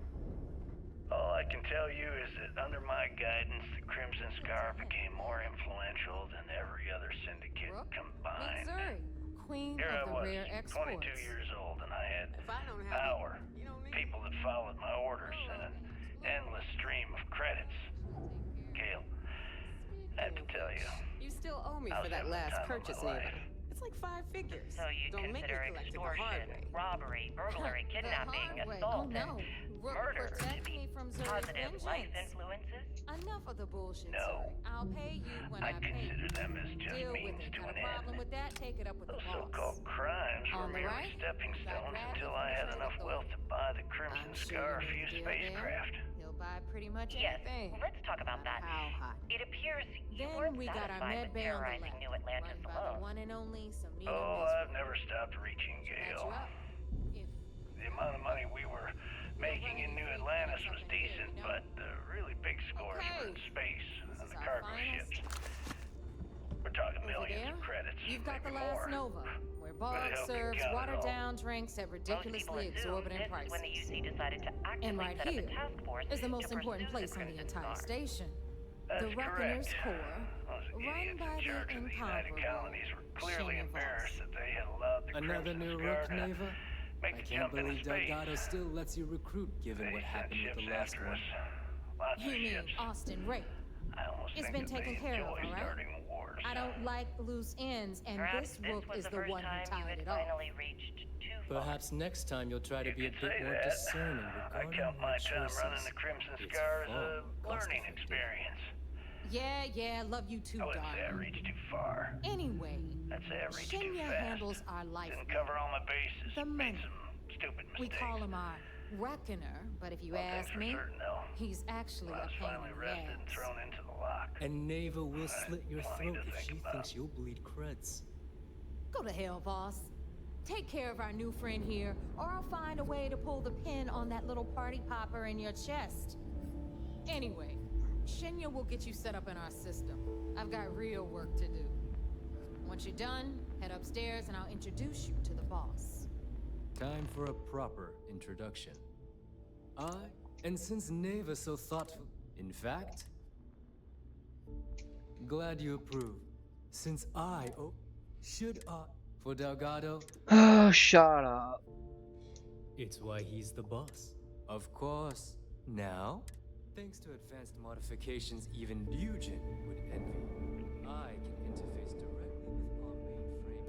All I can tell you is that under my guidance, the Crimson Scar became more influential than every other syndicate combined. Missouri, queen Here I of the was, rare exports. 22 years old, and I had power, people that followed my orders, and an endless stream of credits. Gale, I have to tell you, You still owe me I for was that having the last time of purchase, my Neva. life. It's like 5 figures. So you Don't make me consider collect it the hard extortion, way. robbery, burglary, kidnapping, assault, and murder to be positive life influences? Enough of the bullshit, No. sir. I'll pay you when I pay you. consider them as just Deal with means it. to Got an a problem end. with that? Take it up with Those the boss. so-called crimes were On the merely right, stepping stones grabbed until it I from had the enough trail wealth to buy the Crimson Scar for you spacecraft. He'll buy pretty much Yes, anything. let's talk about that. How hot. It appears you Then weren't we got our satisfied med with bay on the terrorizing left. New Atlantis Run by the alone. one and only Samina Oh, Mesra. I've never stopped reaching, Gale. you up. The amount of money we were making in New Atlantis was decent, but the really big scores were in space on the cargo ships. We're talking millions of credits, You've got the maybe last more. Nova, where But Bog help you serves count it watered all. down drinks at ridiculously exorbitant This is when the prices. UC decided to actively And right set up here a task force is the to most important pursue place the on the Crimson entire Scar. station. That's The Reckoner's correct. Corps, Those run idiots by in charge the of the United incomparable Colonies were clearly Shane embarrassed that they had allowed the Another Crimson new Scar rook, to Neva? Make I the can't jump into believe space. Delgado still lets you recruit, given They what sent happened with the ships last after one. us. Lots You of mean ships. Austin Ray? I almost It's think been that taken they care of, enjoy all right? starting the wars. I don't like loose ends, and Perhaps this rook was is the the first one who time you tied had it off. finally reached too far. Perhaps next time you'll try to be a could bit say more that. discerning I regarding count my your time choices. running the Crimson It's Scar as far a more learning cost-effective. experience. Yeah, love you too, I wouldn't say I darling. reached too far. Anyway, I'd say I reached too Shinya fast. handles our life. Didn't cover all my bases. The Made money. some stupid mistakes. We call him our reckoner, but if you One thing's ask for me, certain, though. he's actually When I a was pain finally in the arrested and ass. thrown into the lock. And Neva will slit your plenty throat to if think she about. thinks you'll bleed creds. Go to hell, boss. Take care of our new friend here, or I'll find a way to pull the pin on that little party popper in your chest. Anyway, Shinya will get you set up in our system. I've got real work to do. Once you're done, head upstairs and I'll introduce you to the boss. Time for a proper introduction. And since Neva's so thoughtful, in fact, glad you approve. Since for Delgado, Oh, shut up. it's why he's the boss. Of course. Now, thanks to advanced modifications even Eugen would envy, I can interface directly with our mainframe.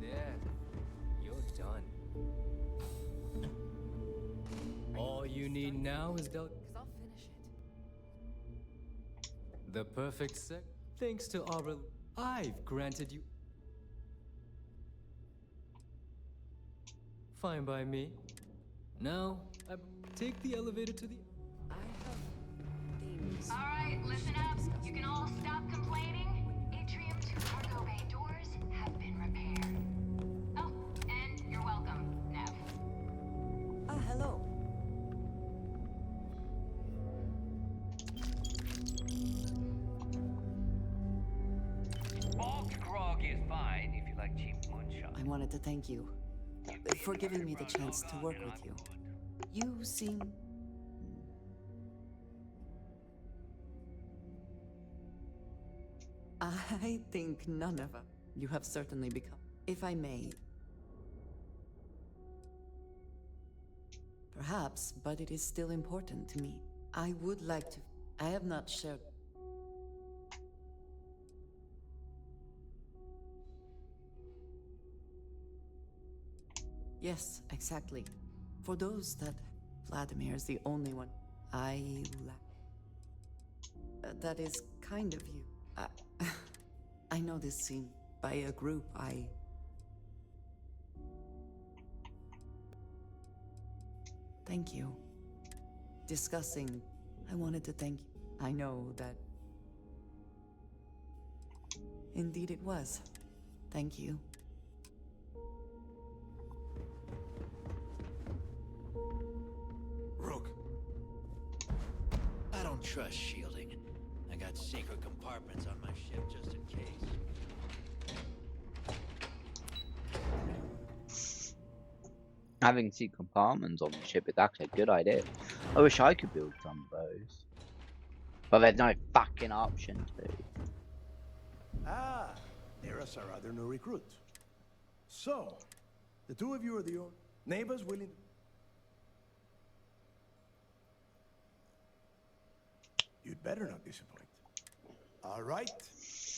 There, you're done. All you need now is I'll finish it. The perfect sec. Thanks to our I've granted you. Fine by me. Now, take the elevator to the. All right, listen up. You can all stop complaining. Atrium to cargo bay doors have been repaired. Oh, and you're welcome, Nev. Hello. Malt grog is fine if you like cheap moonshine. I wanted to thank you for giving me the chance to work with you. You seem... I think none of us. You have certainly become... If I may... Perhaps, but it is still important to me. I would like to... I have not shared... Yes, exactly. For those that... Vladimir is the only one I lack. That is kind of you. I know this scene. By a group, Thank you. Discussing, I wanted to thank you. I know that... Indeed it was. Thank you. Rook. I don't trust shielding. I got secret compartments on my ship just in case. Having secret compartments on the ship is actually a good idea. I wish I could build some of those. But there's no fucking option to. Ah, there's our other new recruit. So, the two of you are the neighbors willing... You'd better not disappoint. All right.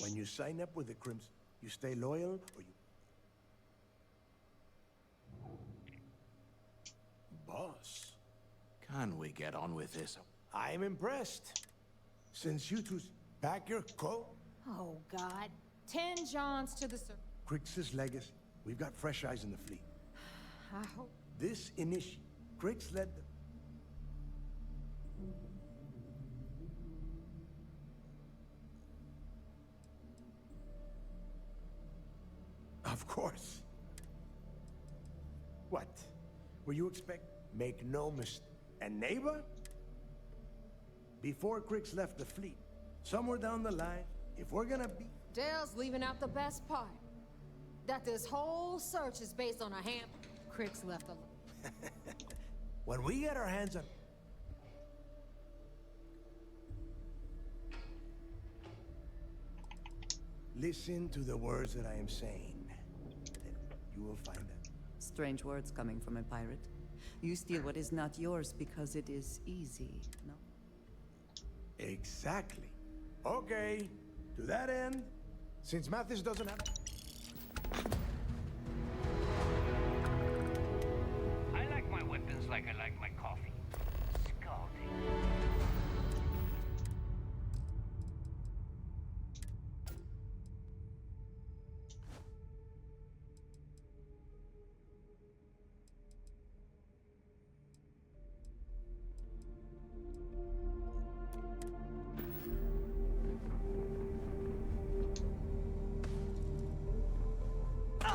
When you sign up with the Crimson, you stay loyal or you... Boss. Can we get on with this? I'm impressed. Since you two back your Oh, God. 10 Johns to the surface. Crix's legacy. We've got fresh eyes in the fleet. I hope. This initiative, Crix led the... Of course. What? Were you expect? Make no mistake. A neighbor? Before Crix left the fleet, somewhere down the line, if we're gonna be... Dale's leaving out the best part. That this whole search is based on a hand Crix left alone. When we get our hands on... Listen to the words that I am saying. Then you will find them. Strange words coming from a pirate. You steal what is not yours because it is easy, no? Exactly. Okay. To that end, since Mathis doesn't have... I like my weapons like I like my coffee. Scalding.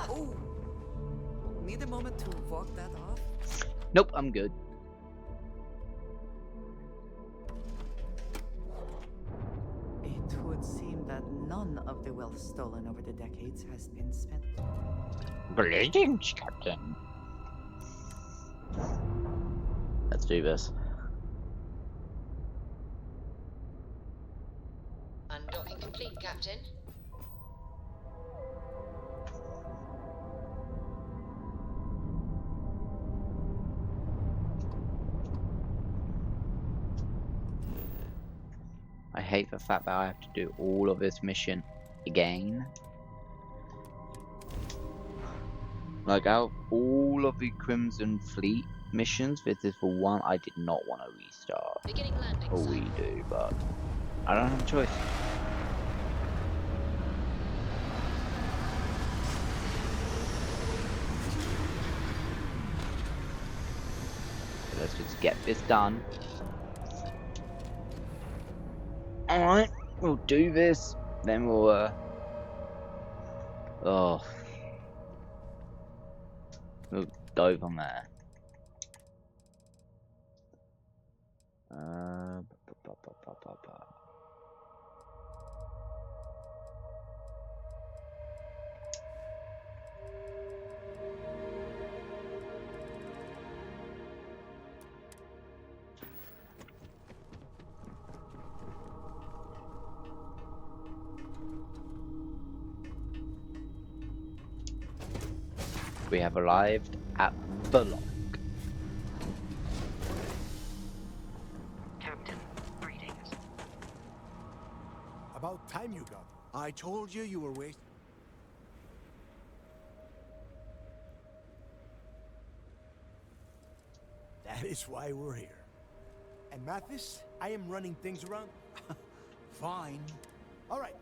Oh! Need a moment to walk that off? Nope, I'm good. It would seem that none of the wealth stolen over the decades has been spent. Brilliant, Captain. Let's do this. Undocking complete, Captain. I hate the fact that I have to do all of this mission again. Like, out of all of the Crimson Fleet missions, this is the one I did not want to restart. Beginning landing. Or redo, but I don't have a choice. So let's just get this done. Alright, we'll do this, then we'll, we'll dive on there. We have arrived at the lock. Captain, greetings. About time you got. I told you you were wasting. That is why we're here. And Mathis, I am running things around. Fine. All right.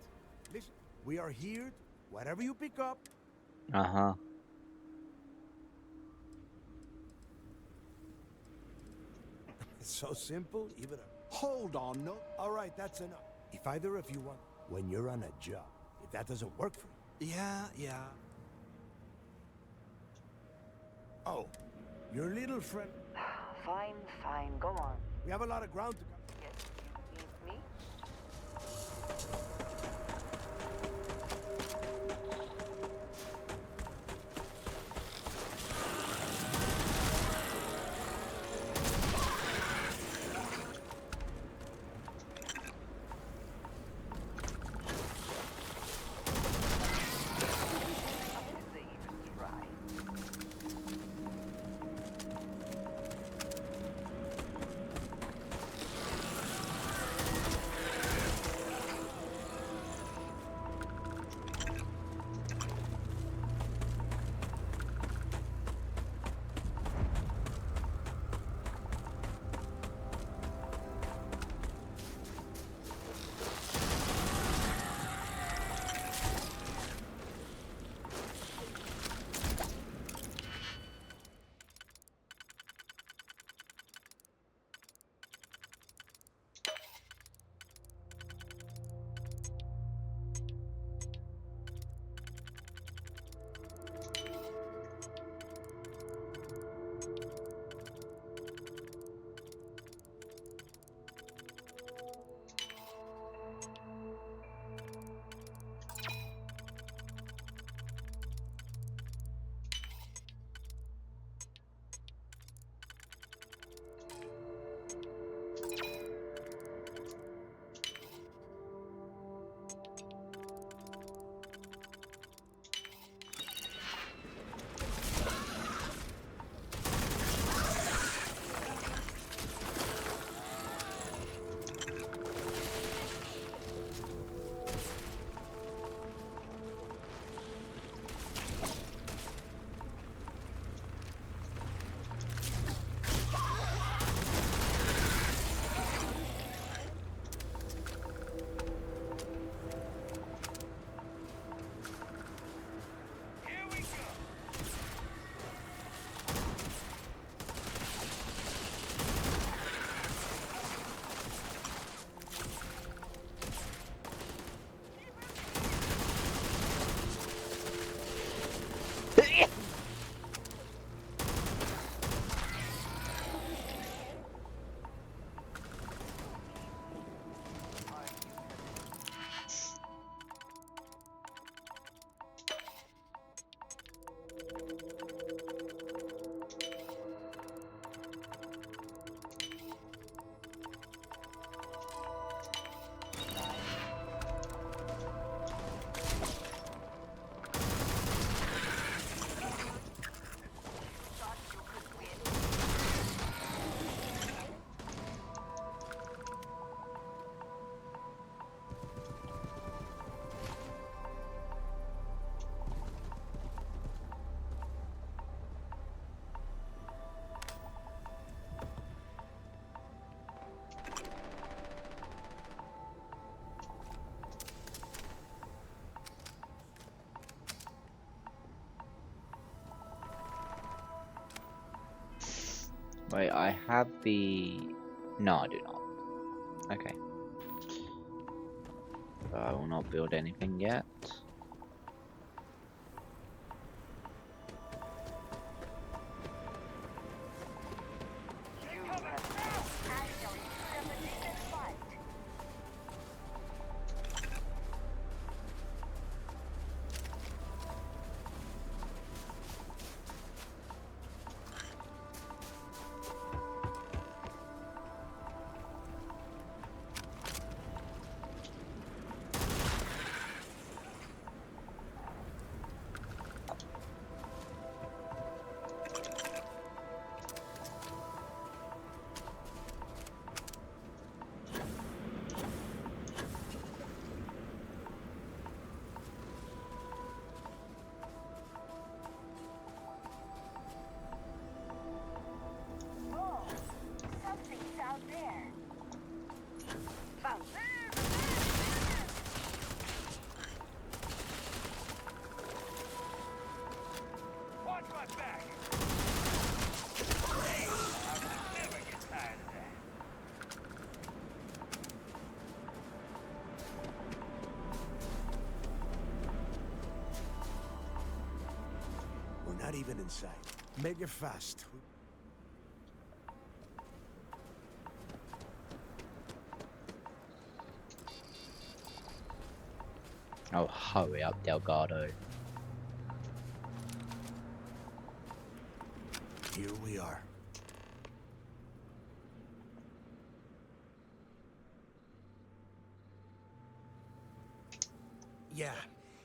Listen, we are here. Whatever you pick up. Uh-huh. It's so simple, even a... Hold on, no. All right, that's enough. If either of you want, when you're on a job, if that doesn't work for you. Yeah. Oh, your little friend... Fine, go on. We have a lot of ground to cover. Yes, you need me? Wait, I have the... No, I do not. Okay. So I will not build anything yet. We're not even inside. Make it fast. Oh, hurry up, Delgado. Here we are. Yeah,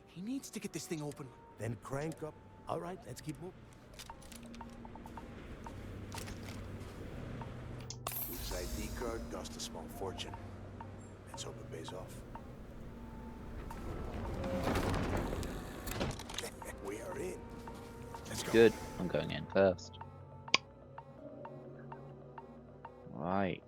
he needs to get this thing open. Then crank up. All right, let's keep moving. This ID card cost a small fortune. Let's hope it pays off. We are in. Let's go. Good, I'm going in first. Right.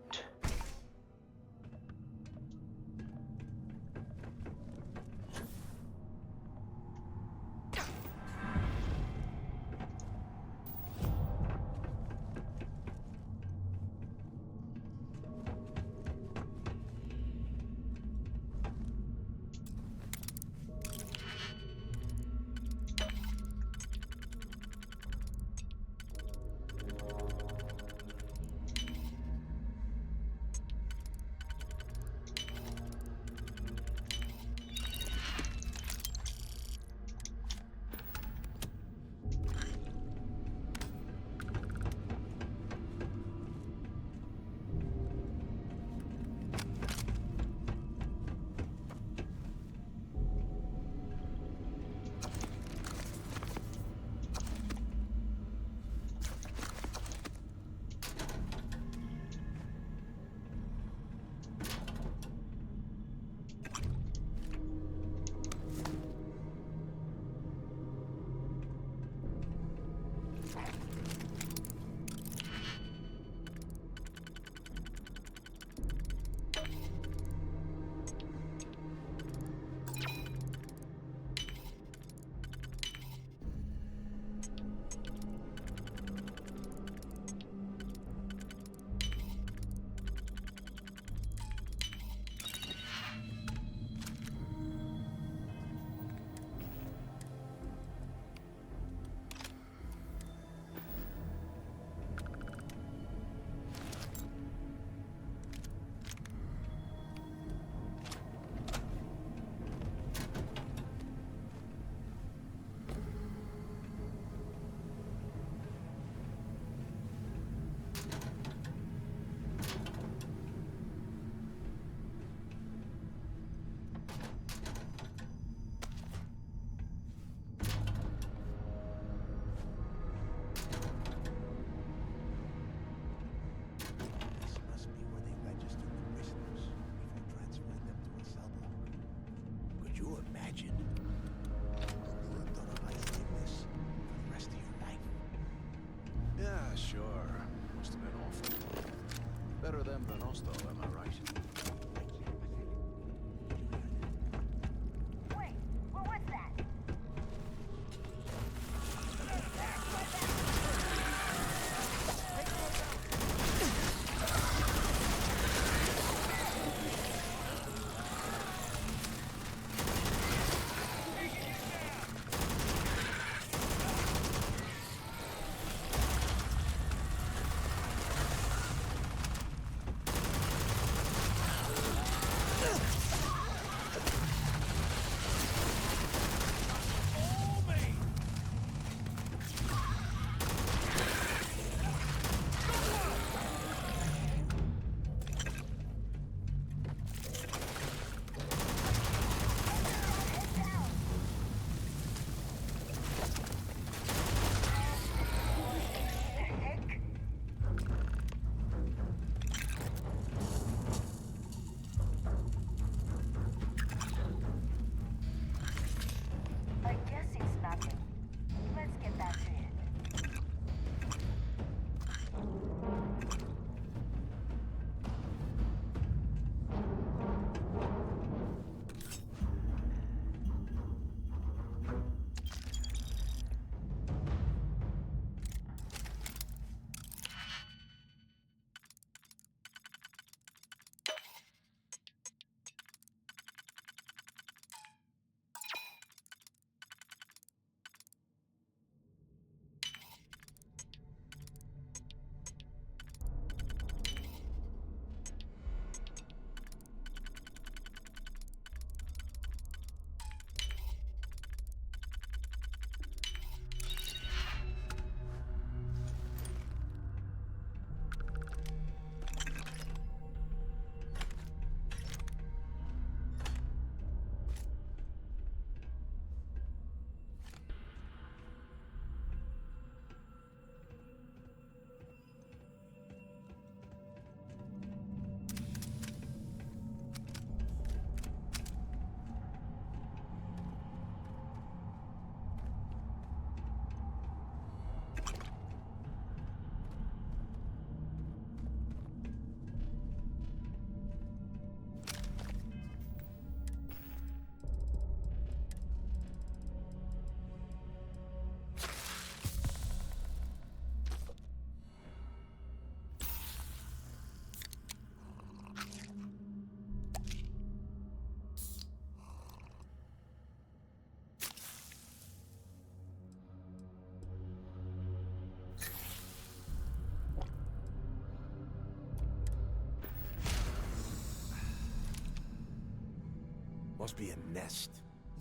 must be a nest.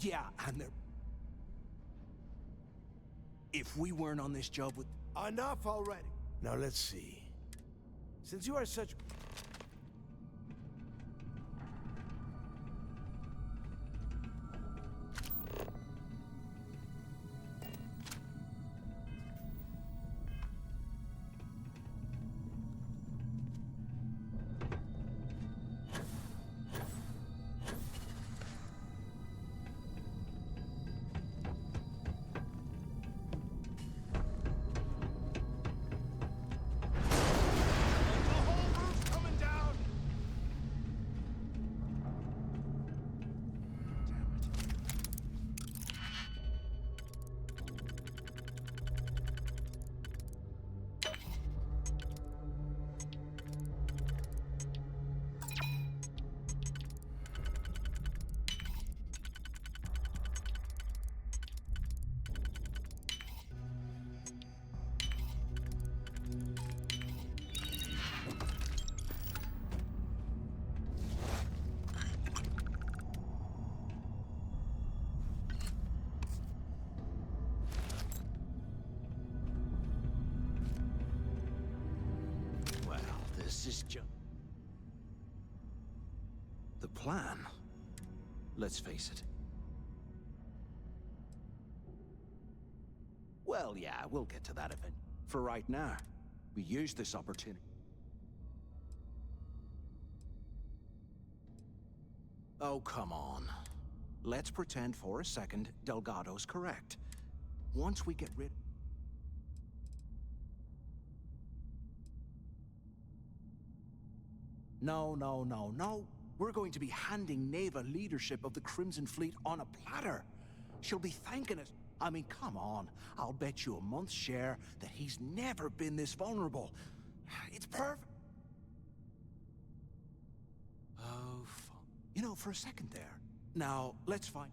Yeah, and there... If we weren't on this job with... Enough already! Now let's see. Since you are such... This is just... The plan? Let's face it. Well, yeah, we'll get to that event. For right now, we use this opportunity. Oh, come on. Let's pretend for a second Delgado's correct. Once we get rid... No. We're going to be handing Neva leadership of the Crimson Fleet on a platter. She'll be thanking us. I mean, come on. I'll bet you a month's share that he's never been this vulnerable. It's perfect. Oh, you know, for a second there. Now, let's find...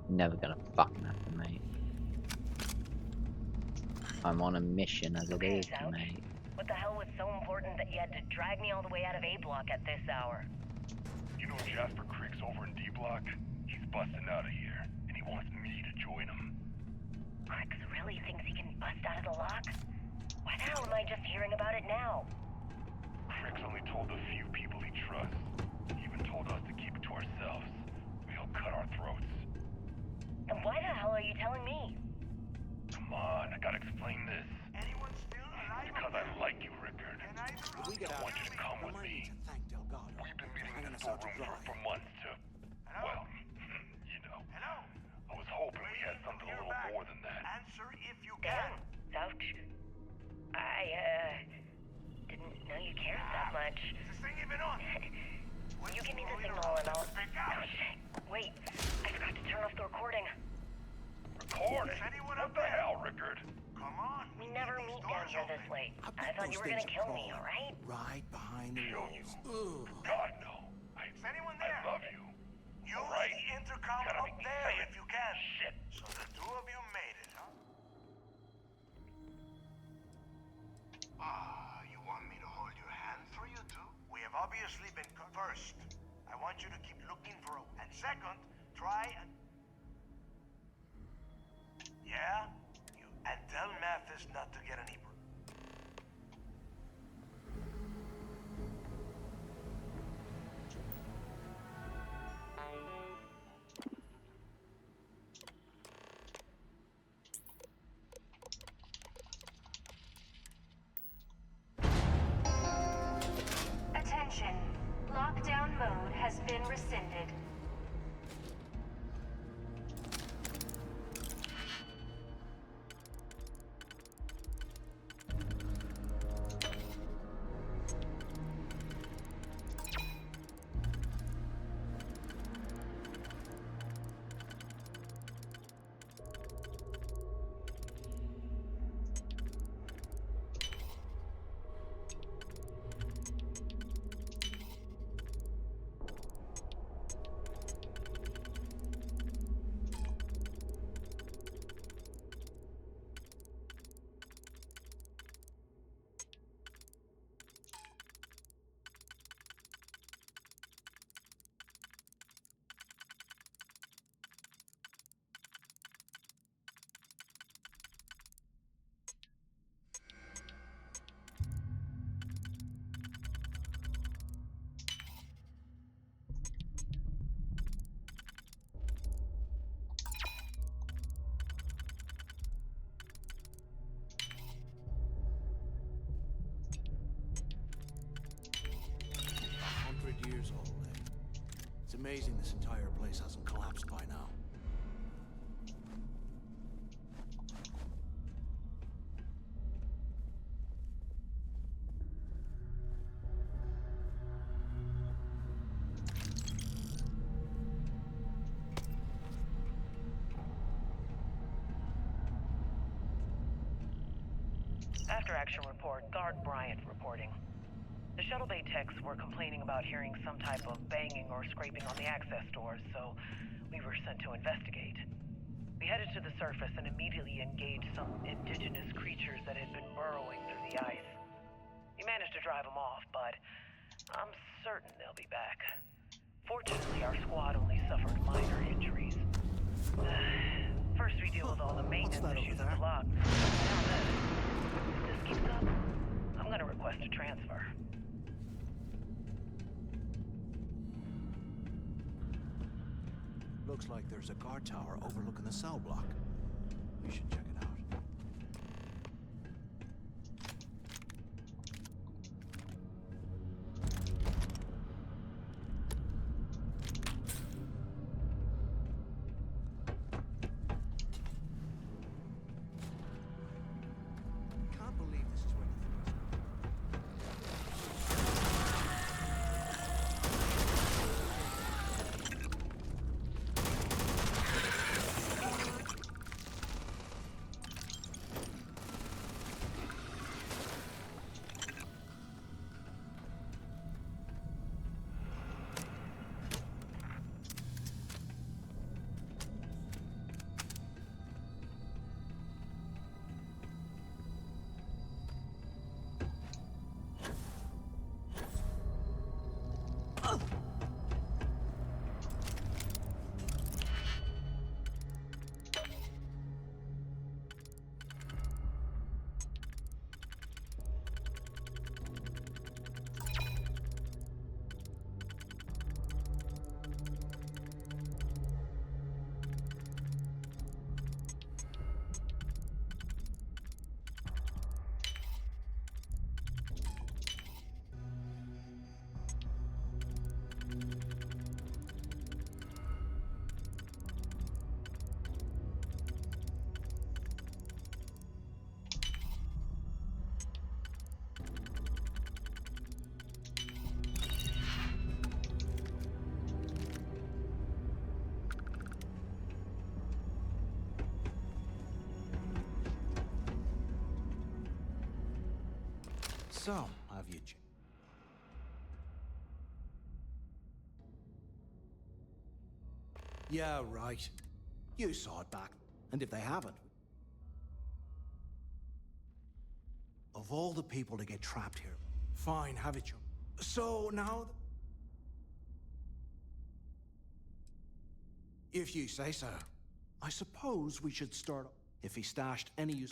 Never gonna fucking happen, mate. I'm on a mission as it is, mate. What the hell was so important that you had to drag me all the way out of A block at this hour? You know Jasper Creek's over in D block? He's busting out of here, and he wants me to join him. Crix really thinks he can bust out of the lock? Why the hell am I just hearing about it now? Crix only told a few people he trusts. He even told us to keep it to ourselves. We'll cut our throats. Then why the hell are you telling me? Come on, I gotta explain this. Anyone still alive? Because I like you, Rickard. I want you to come with me. We've been meeting in the storeroom for months to... Well, you know. I was hoping we had something a little more than that. Answer if you can. Damn, Zouch. I, didn't know you cared that much. Is this thing even on? You give me the signal and I'll... Oh, shit. Wait, I forgot to turn off the recording. Recording? What the hell, Rickard? Come on. We never meet down here this late. I thought you were gonna kill me, alright? Right behind the walls. God, no. I love you. Use the intercom up there if you can. Shit. So the two of you made it, huh? You want me to hold your hand for you two? We have obviously been first. I want you to keep looking for a... And second, try and... Yeah? And tell Mathis not to get any... Attention. Lockdown mode has been rescinded. years old, eh? It's amazing this entire place hasn't collapsed by now. After action report, Guard Bryant reporting. The shuttle bay techs were complaining about hearing some type of banging or scraping on the access doors, so we were sent to investigate. We headed to the surface and immediately engaged some indigenous creatures that had been burrowing through the ice. We managed to drive them off, but I'm certain they'll be back. Fortunately, our squad only suffered minor injuries. First we deal with all the maintenance issues of the lock. Now this. If this keeps up, I'm gonna request a transfer. Looks like there's a guard tower overlooking the cell block. We should check it out. Can't believe this is where So, have you checked? Yeah, right. You saw it back. And if they haven't... Of all the people to get trapped here, fine, have it your... So, now... If you say so. I suppose we should start... If he stashed any use...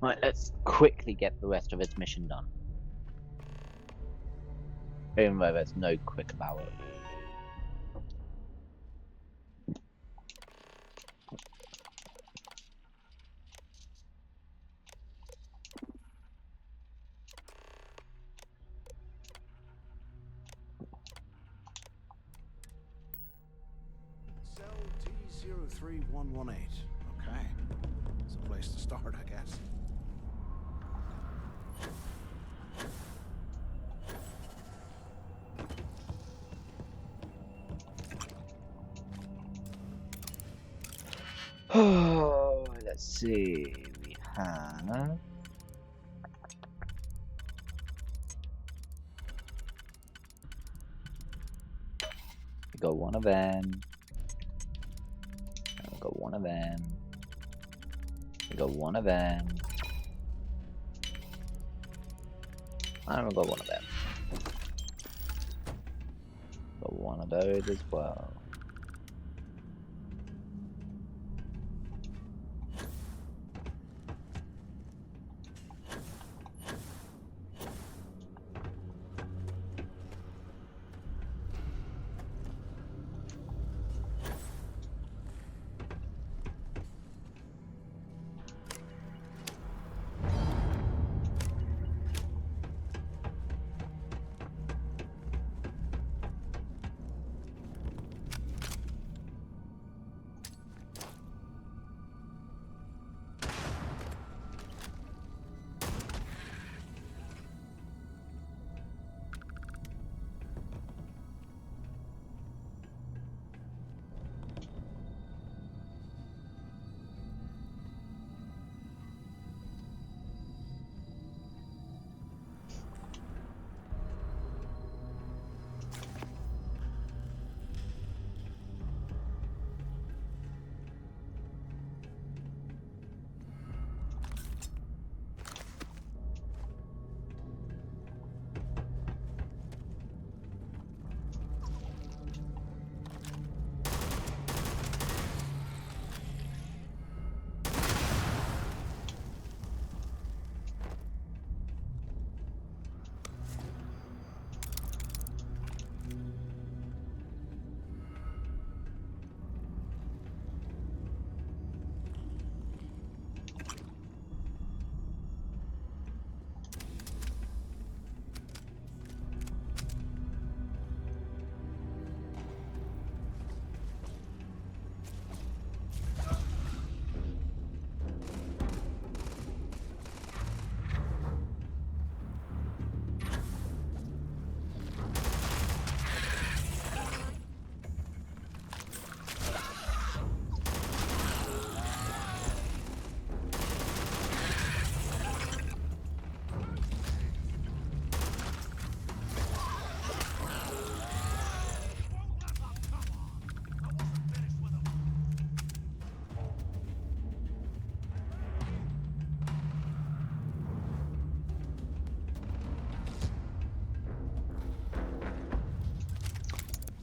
Right, let's quickly get the rest of its mission done. Even though there's no quick about it. Cell D03118. Okay. It's a place to start, I guess. Oh, let's see. We have... We got one of them. We got one of them. We got one of them. And we got one of them. Got one of those as well.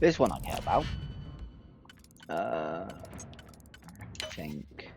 This one I care about. I think.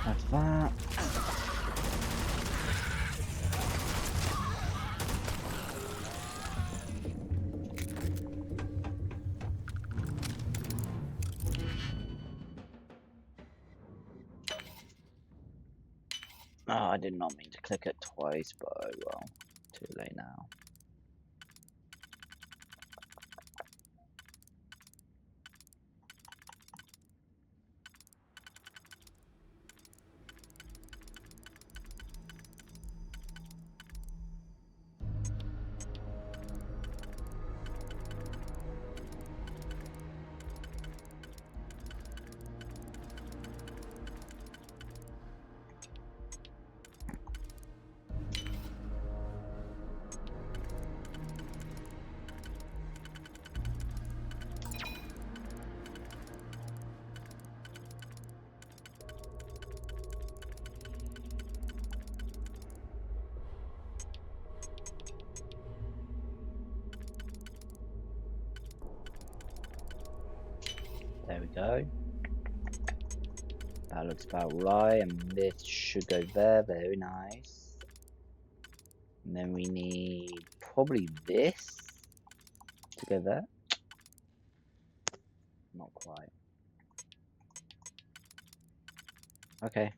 That's that. Oh, I did not mean to click it twice, but oh well. Too late now. There we go. That looks about right, and this should go there. Very nice. And then we need probably this to go there. Not quite. Okay.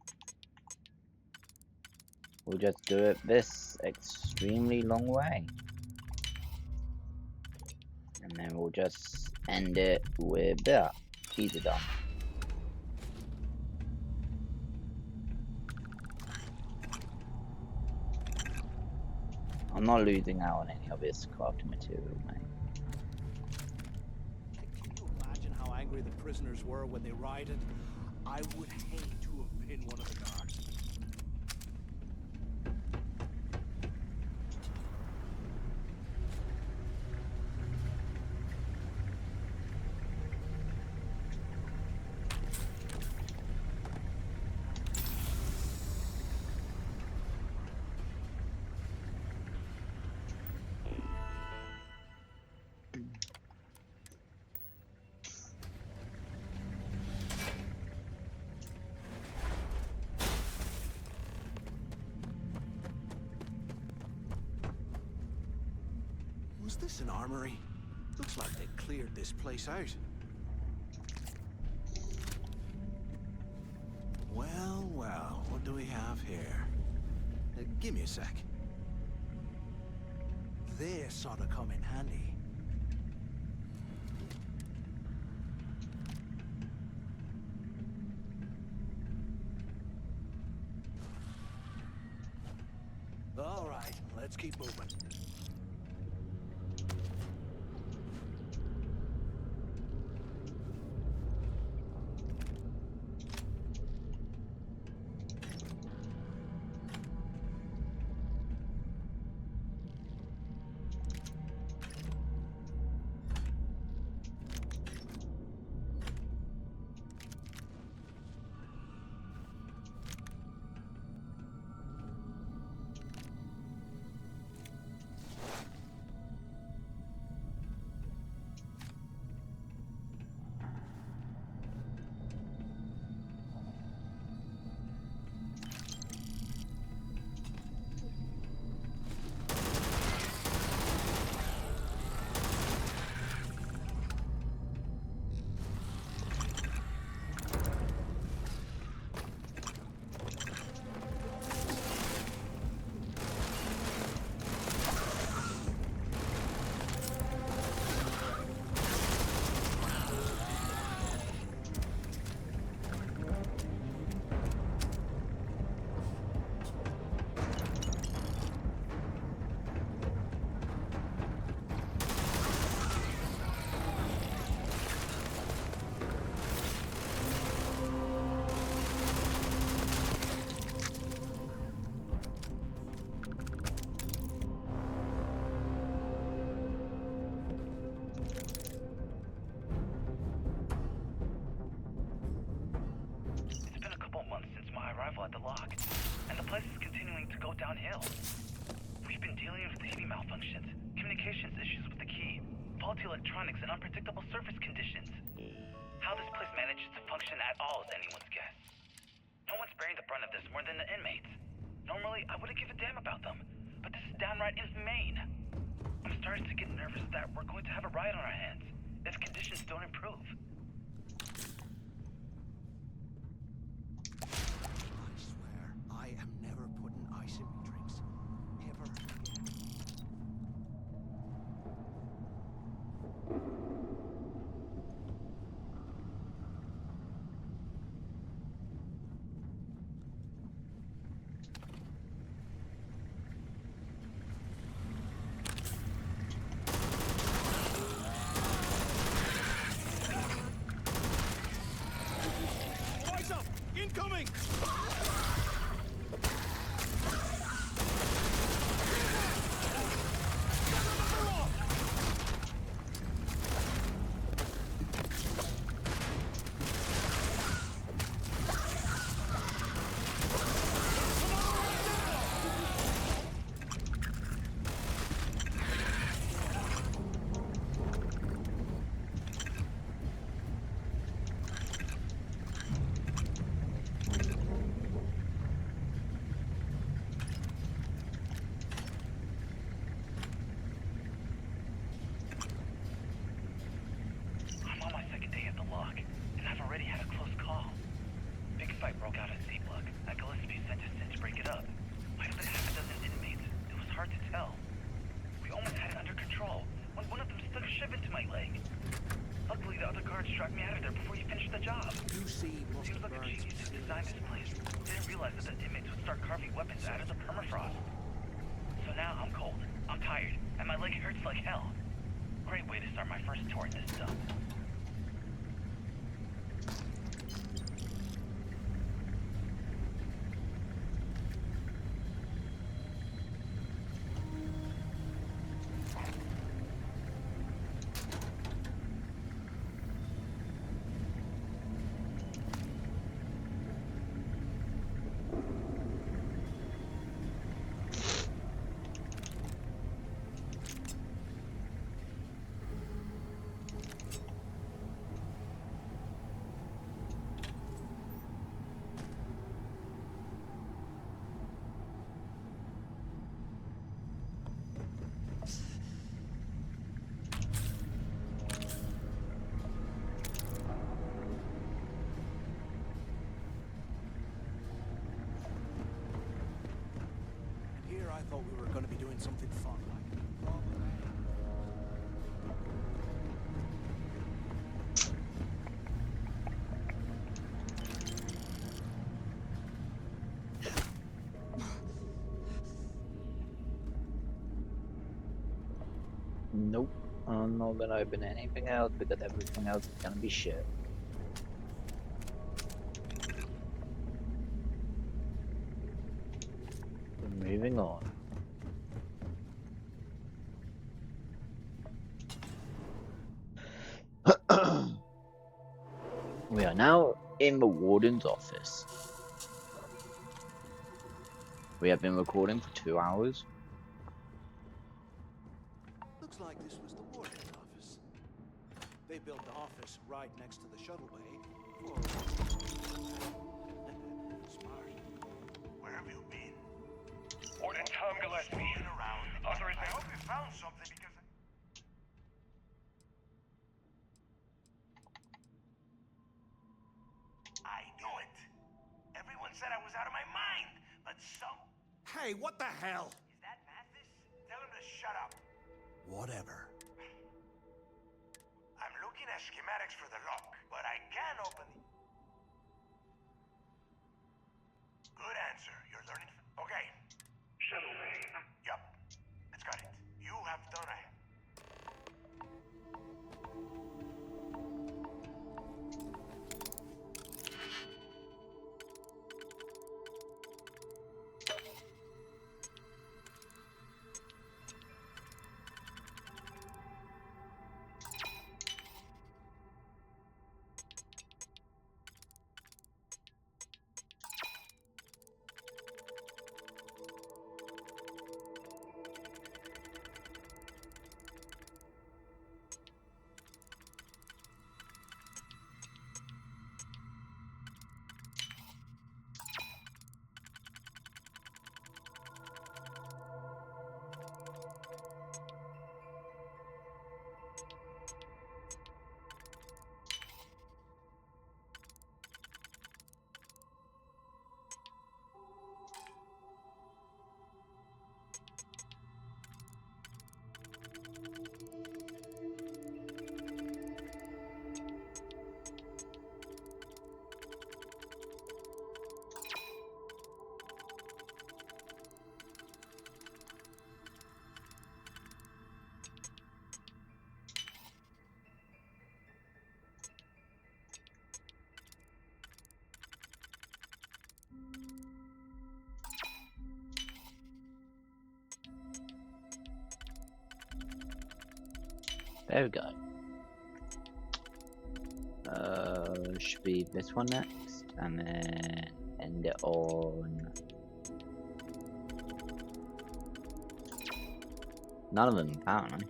We'll just do it this extremely long way. And then we'll just end it with that. Easy done. I'm not losing out on any of this crafting material, mate. Can you imagine how angry the prisoners were when they rioted? I would hate to have been one of the guards. Was this an armory? Looks like they cleared this place out. Well, well, what do we have here? Give me a sec. This ought to come in handy. All right, let's keep moving. At the lock, and the place is continuing to go downhill. We've been dealing with heating malfunctions, communications issues with the key, faulty electronics, and unpredictable surface conditions. How this place manages to function at all is anyone's guess. No one's bearing the brunt of this more than the inmates. Normally, I wouldn't give a damn about them, but this is downright inhumane. I'm starting to get nervous that we're going to have a riot on our hands if conditions don't improve. I am never Incoming! I'm on my second day at the lock, and I've already had a close call. Big fight broke out at C-Block. At Gillespie sent us in to break it up. Might have been half a dozen inmates. It was hard to tell. We almost had it under control when one of them stuck a shiv into my leg. Luckily, the other guards dragged me out of there before he finished the job. Seems like a genius who designed this place didn't realize that the inmates would start carving weapons out of the permafrost. So now I'm cold, I'm tired, and my leg hurts like hell. Great way to start my first tour in this dump. Here I thought we were going to be doing something fun. Nope, I'm not gonna open anything else because everything else is gonna be shit. Moving on. We are now in the warden's office. We have been recording for 2 hours. Looks like this was the warden's office. They built the office right next to the shuttle bay. Smart. Where have you been? Warden Tom Gillespie. Been around. Authorization. I hope you found something because I knew it. Everyone said I was out of my mind, but some. Hey, what the hell? Is that Mathis? Tell him to shut up. Whatever. I'm looking at schematics for the lock, but I can open the... Good answer. You're learning... Okay. Shuttle bay. Yup. It's got it. You have done a... There we go. Should be this one next, and then end it on. None of them apparently.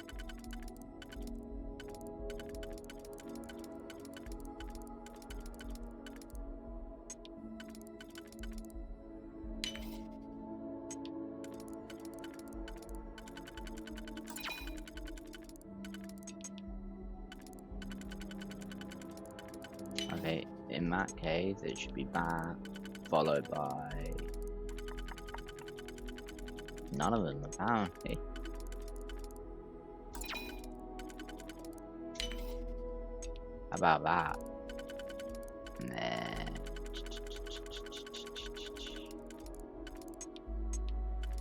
Okay, in that case, it should be back, followed by none of them apparently. How about that? And then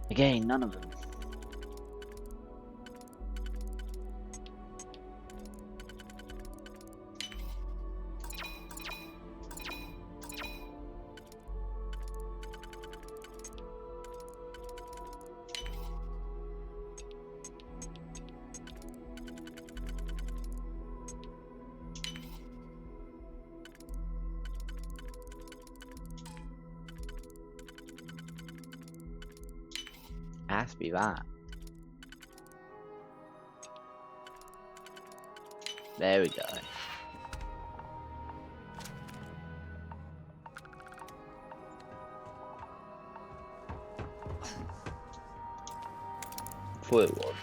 again, none of them. Has to be that. There we go. Thought it was.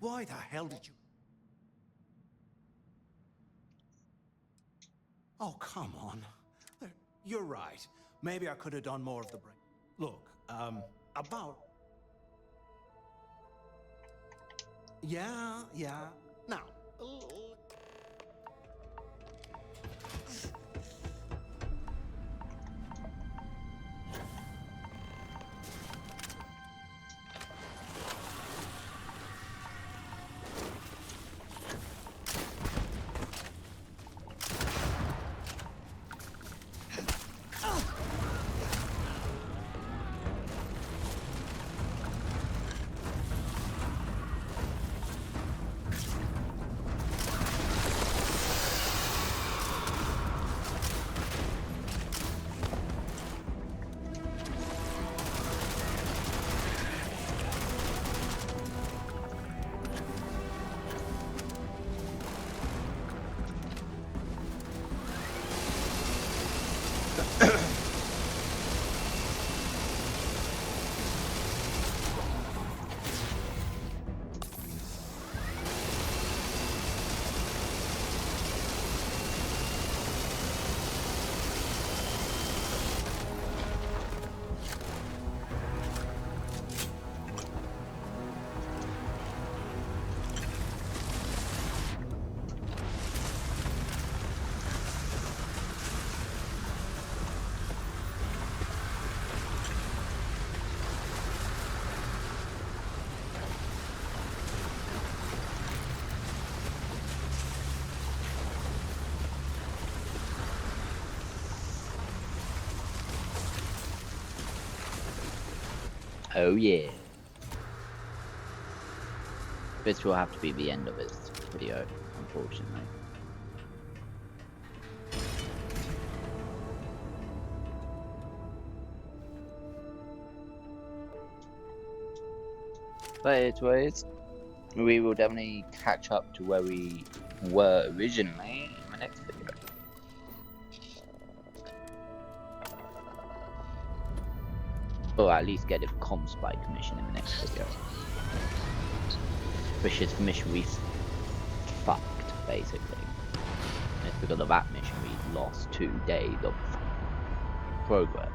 Why the hell did you... Oh, come on. You're right. Maybe I could have done more of the break. Look, about... Yeah. Now... Oh yeah. This will have to be the end of this video, unfortunately. But it's what it is. We will definitely catch up to where we were originally in the next video. Or at least get a comp spy commission in the next video. Which is the mission we fucked, basically. And it's because of that mission we lost 2 days of progress.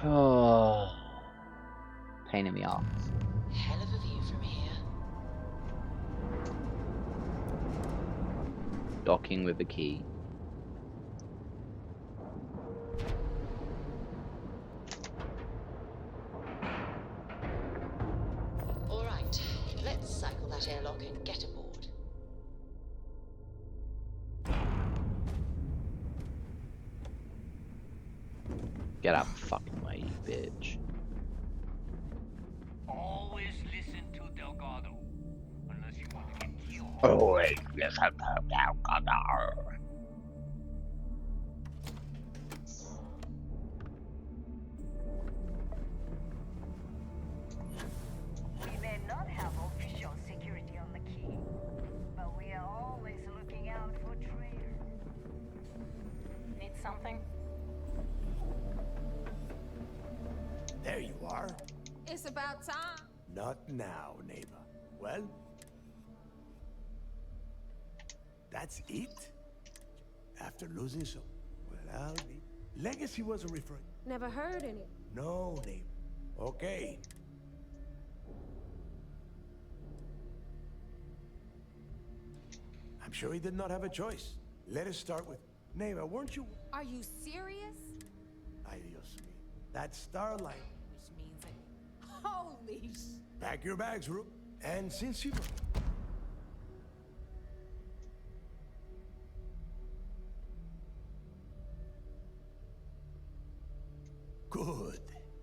Oh, pain in the ass. Hell of a view from here. Docking with the key. All right, let's cycle that airlock and get aboard. Get out the fucking way, you bitch. Always listen to Delgado, unless you want to get killed. Always listen to Delgado. We may not have official security on the key, but we are always looking out for traitors. Need something? There you are. It's about time. Not now, neighbor. Well? That's it? After losing some... Well, I'll be... Legacy wasn't referring... Never heard any. No, neighbor. Okay. I'm sure he did not have a choice. Let us start with... Neighbor, weren't you... Are you serious? Ay, Dios mío. That's Starlight. Which means it. Holy sh... Pack your bags, Rook. And since you... Good.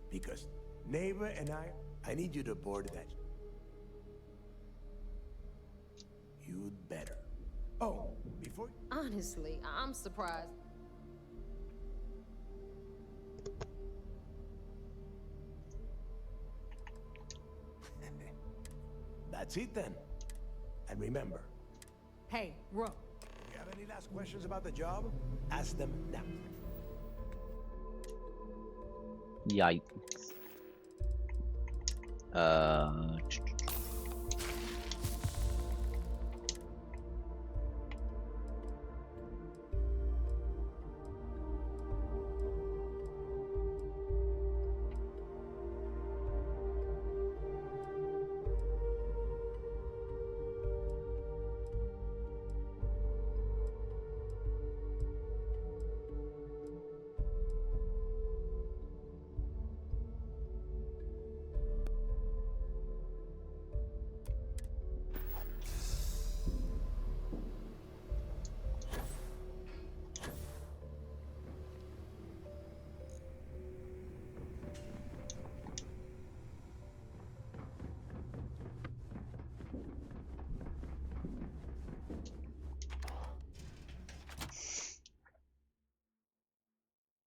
Because neighbor and I need you to board that. You'd better. Oh, before... Honestly, I'm surprised. That's it then. And remember... Hey, Rook. If you have any last questions about the job, ask them now. Yikes.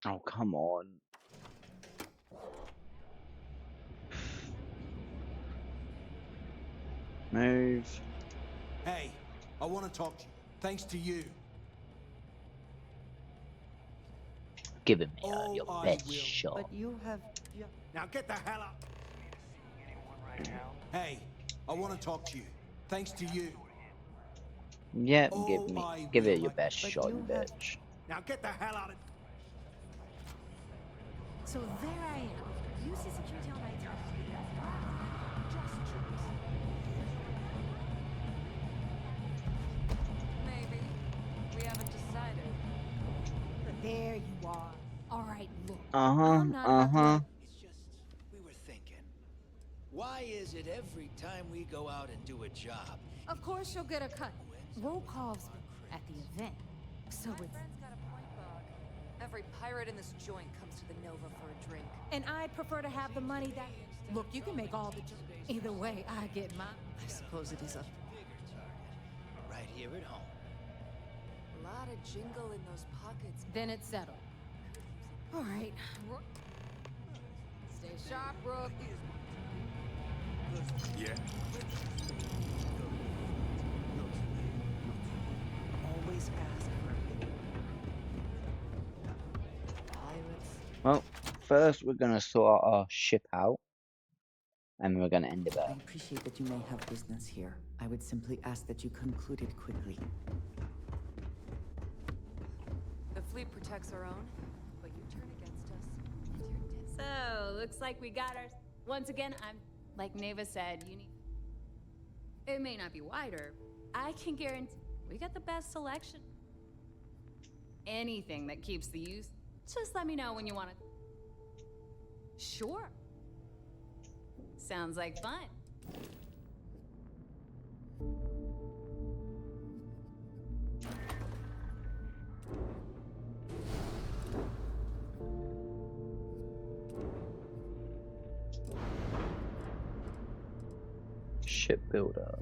Oh, come on. Move. Hey, I want to talk to you. Thanks to you. Give him Oh, your I best will. shot. But you have... Now get the hell out. Hey, I want to talk to you. Thanks to you. Yeah, Oh, give it will, your but best shot, you you have- bitch. Now get the hell out of... So there I am. You see security on my time. Maybe. We haven't decided. But there you are. All right, look. Uh-huh, I'm not out uh-huh. It's just, we were thinking. Why is it every time we go out and do a job? Of course you'll get a cut. Roll calls at the event. So it's... Every pirate in this joint comes to the Nova for a drink. And I'd prefer to have the money that... Look, you can make all the... Either way, I get mine. I suppose it is a... Right here at home. A lot of jingle in those pockets. Then it's settled. All right. Stay sharp, Rook. Yeah. Always ask for pirates. Well, first we're gonna sort our ship out, and we're gonna end it I there. appreciate that you may have business here. I would simply ask that you conclude it quickly. The fleet protects our own, but you turn against us. So, looks like we got our... Once again, I'm... Like Neva said, you need... It may not be wider. I can guarantee we got the best selection. Anything that keeps the use. Just let me know when you want to... Sure. Sounds like fun. Shipbuilder.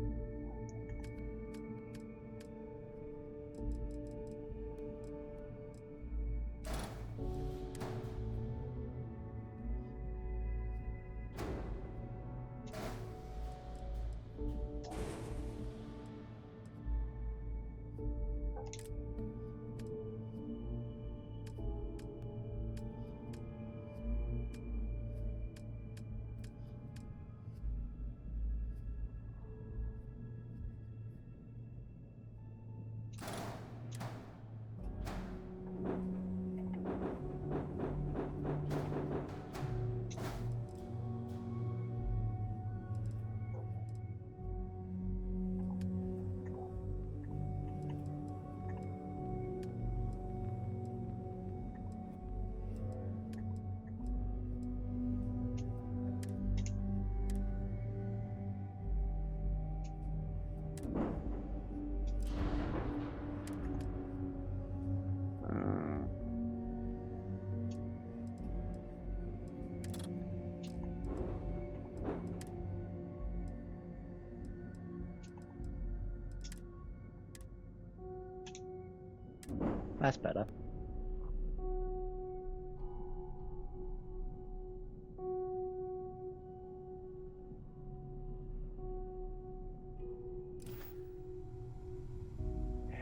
That's better.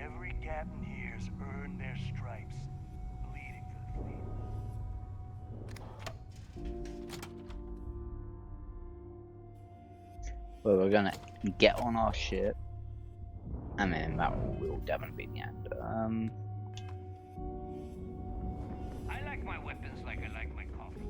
Every captain here's earned their stripes, bleeding for the fleet. Well, we're gonna get on our ship, and then that will definitely be the end. I like my weapons like I like my coffee.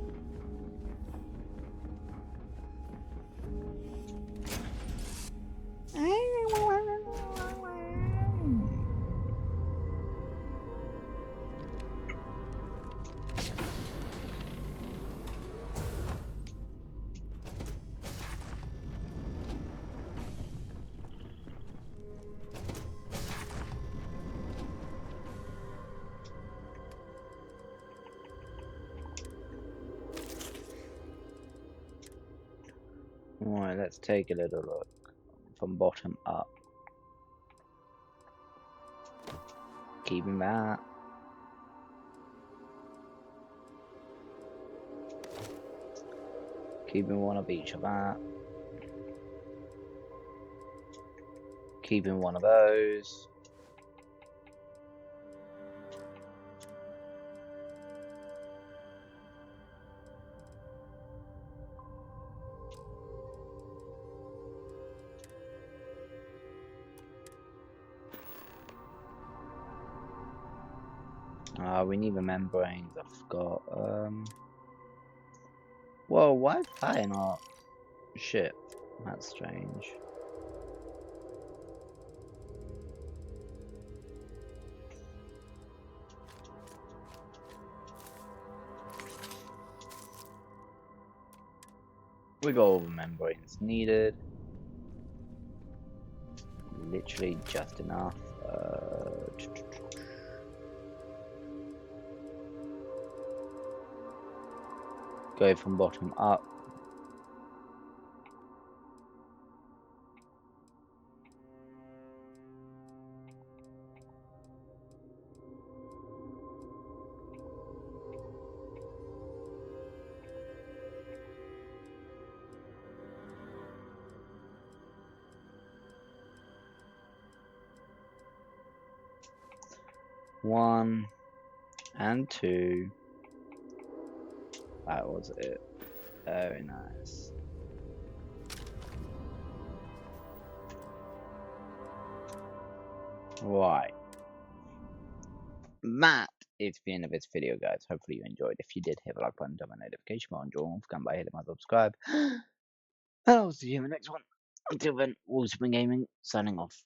Alright, let's take a little look from bottom up. Keeping that. Keeping one of each of that. Keeping one of those. We need the membranes, I forgot. Whoa, why is that in our ship? That's strange. We got all the membranes needed. Literally just enough. go from bottom up. One and two. That was it. Very nice. Right. That is the end of this video, guys. Hopefully you enjoyed. If you did, hit the like button, turn on notification bell, and join Wolfgang by hitting my subscribe. And I'll see you in the next one. Until then, WolfsbaneGaming signing off.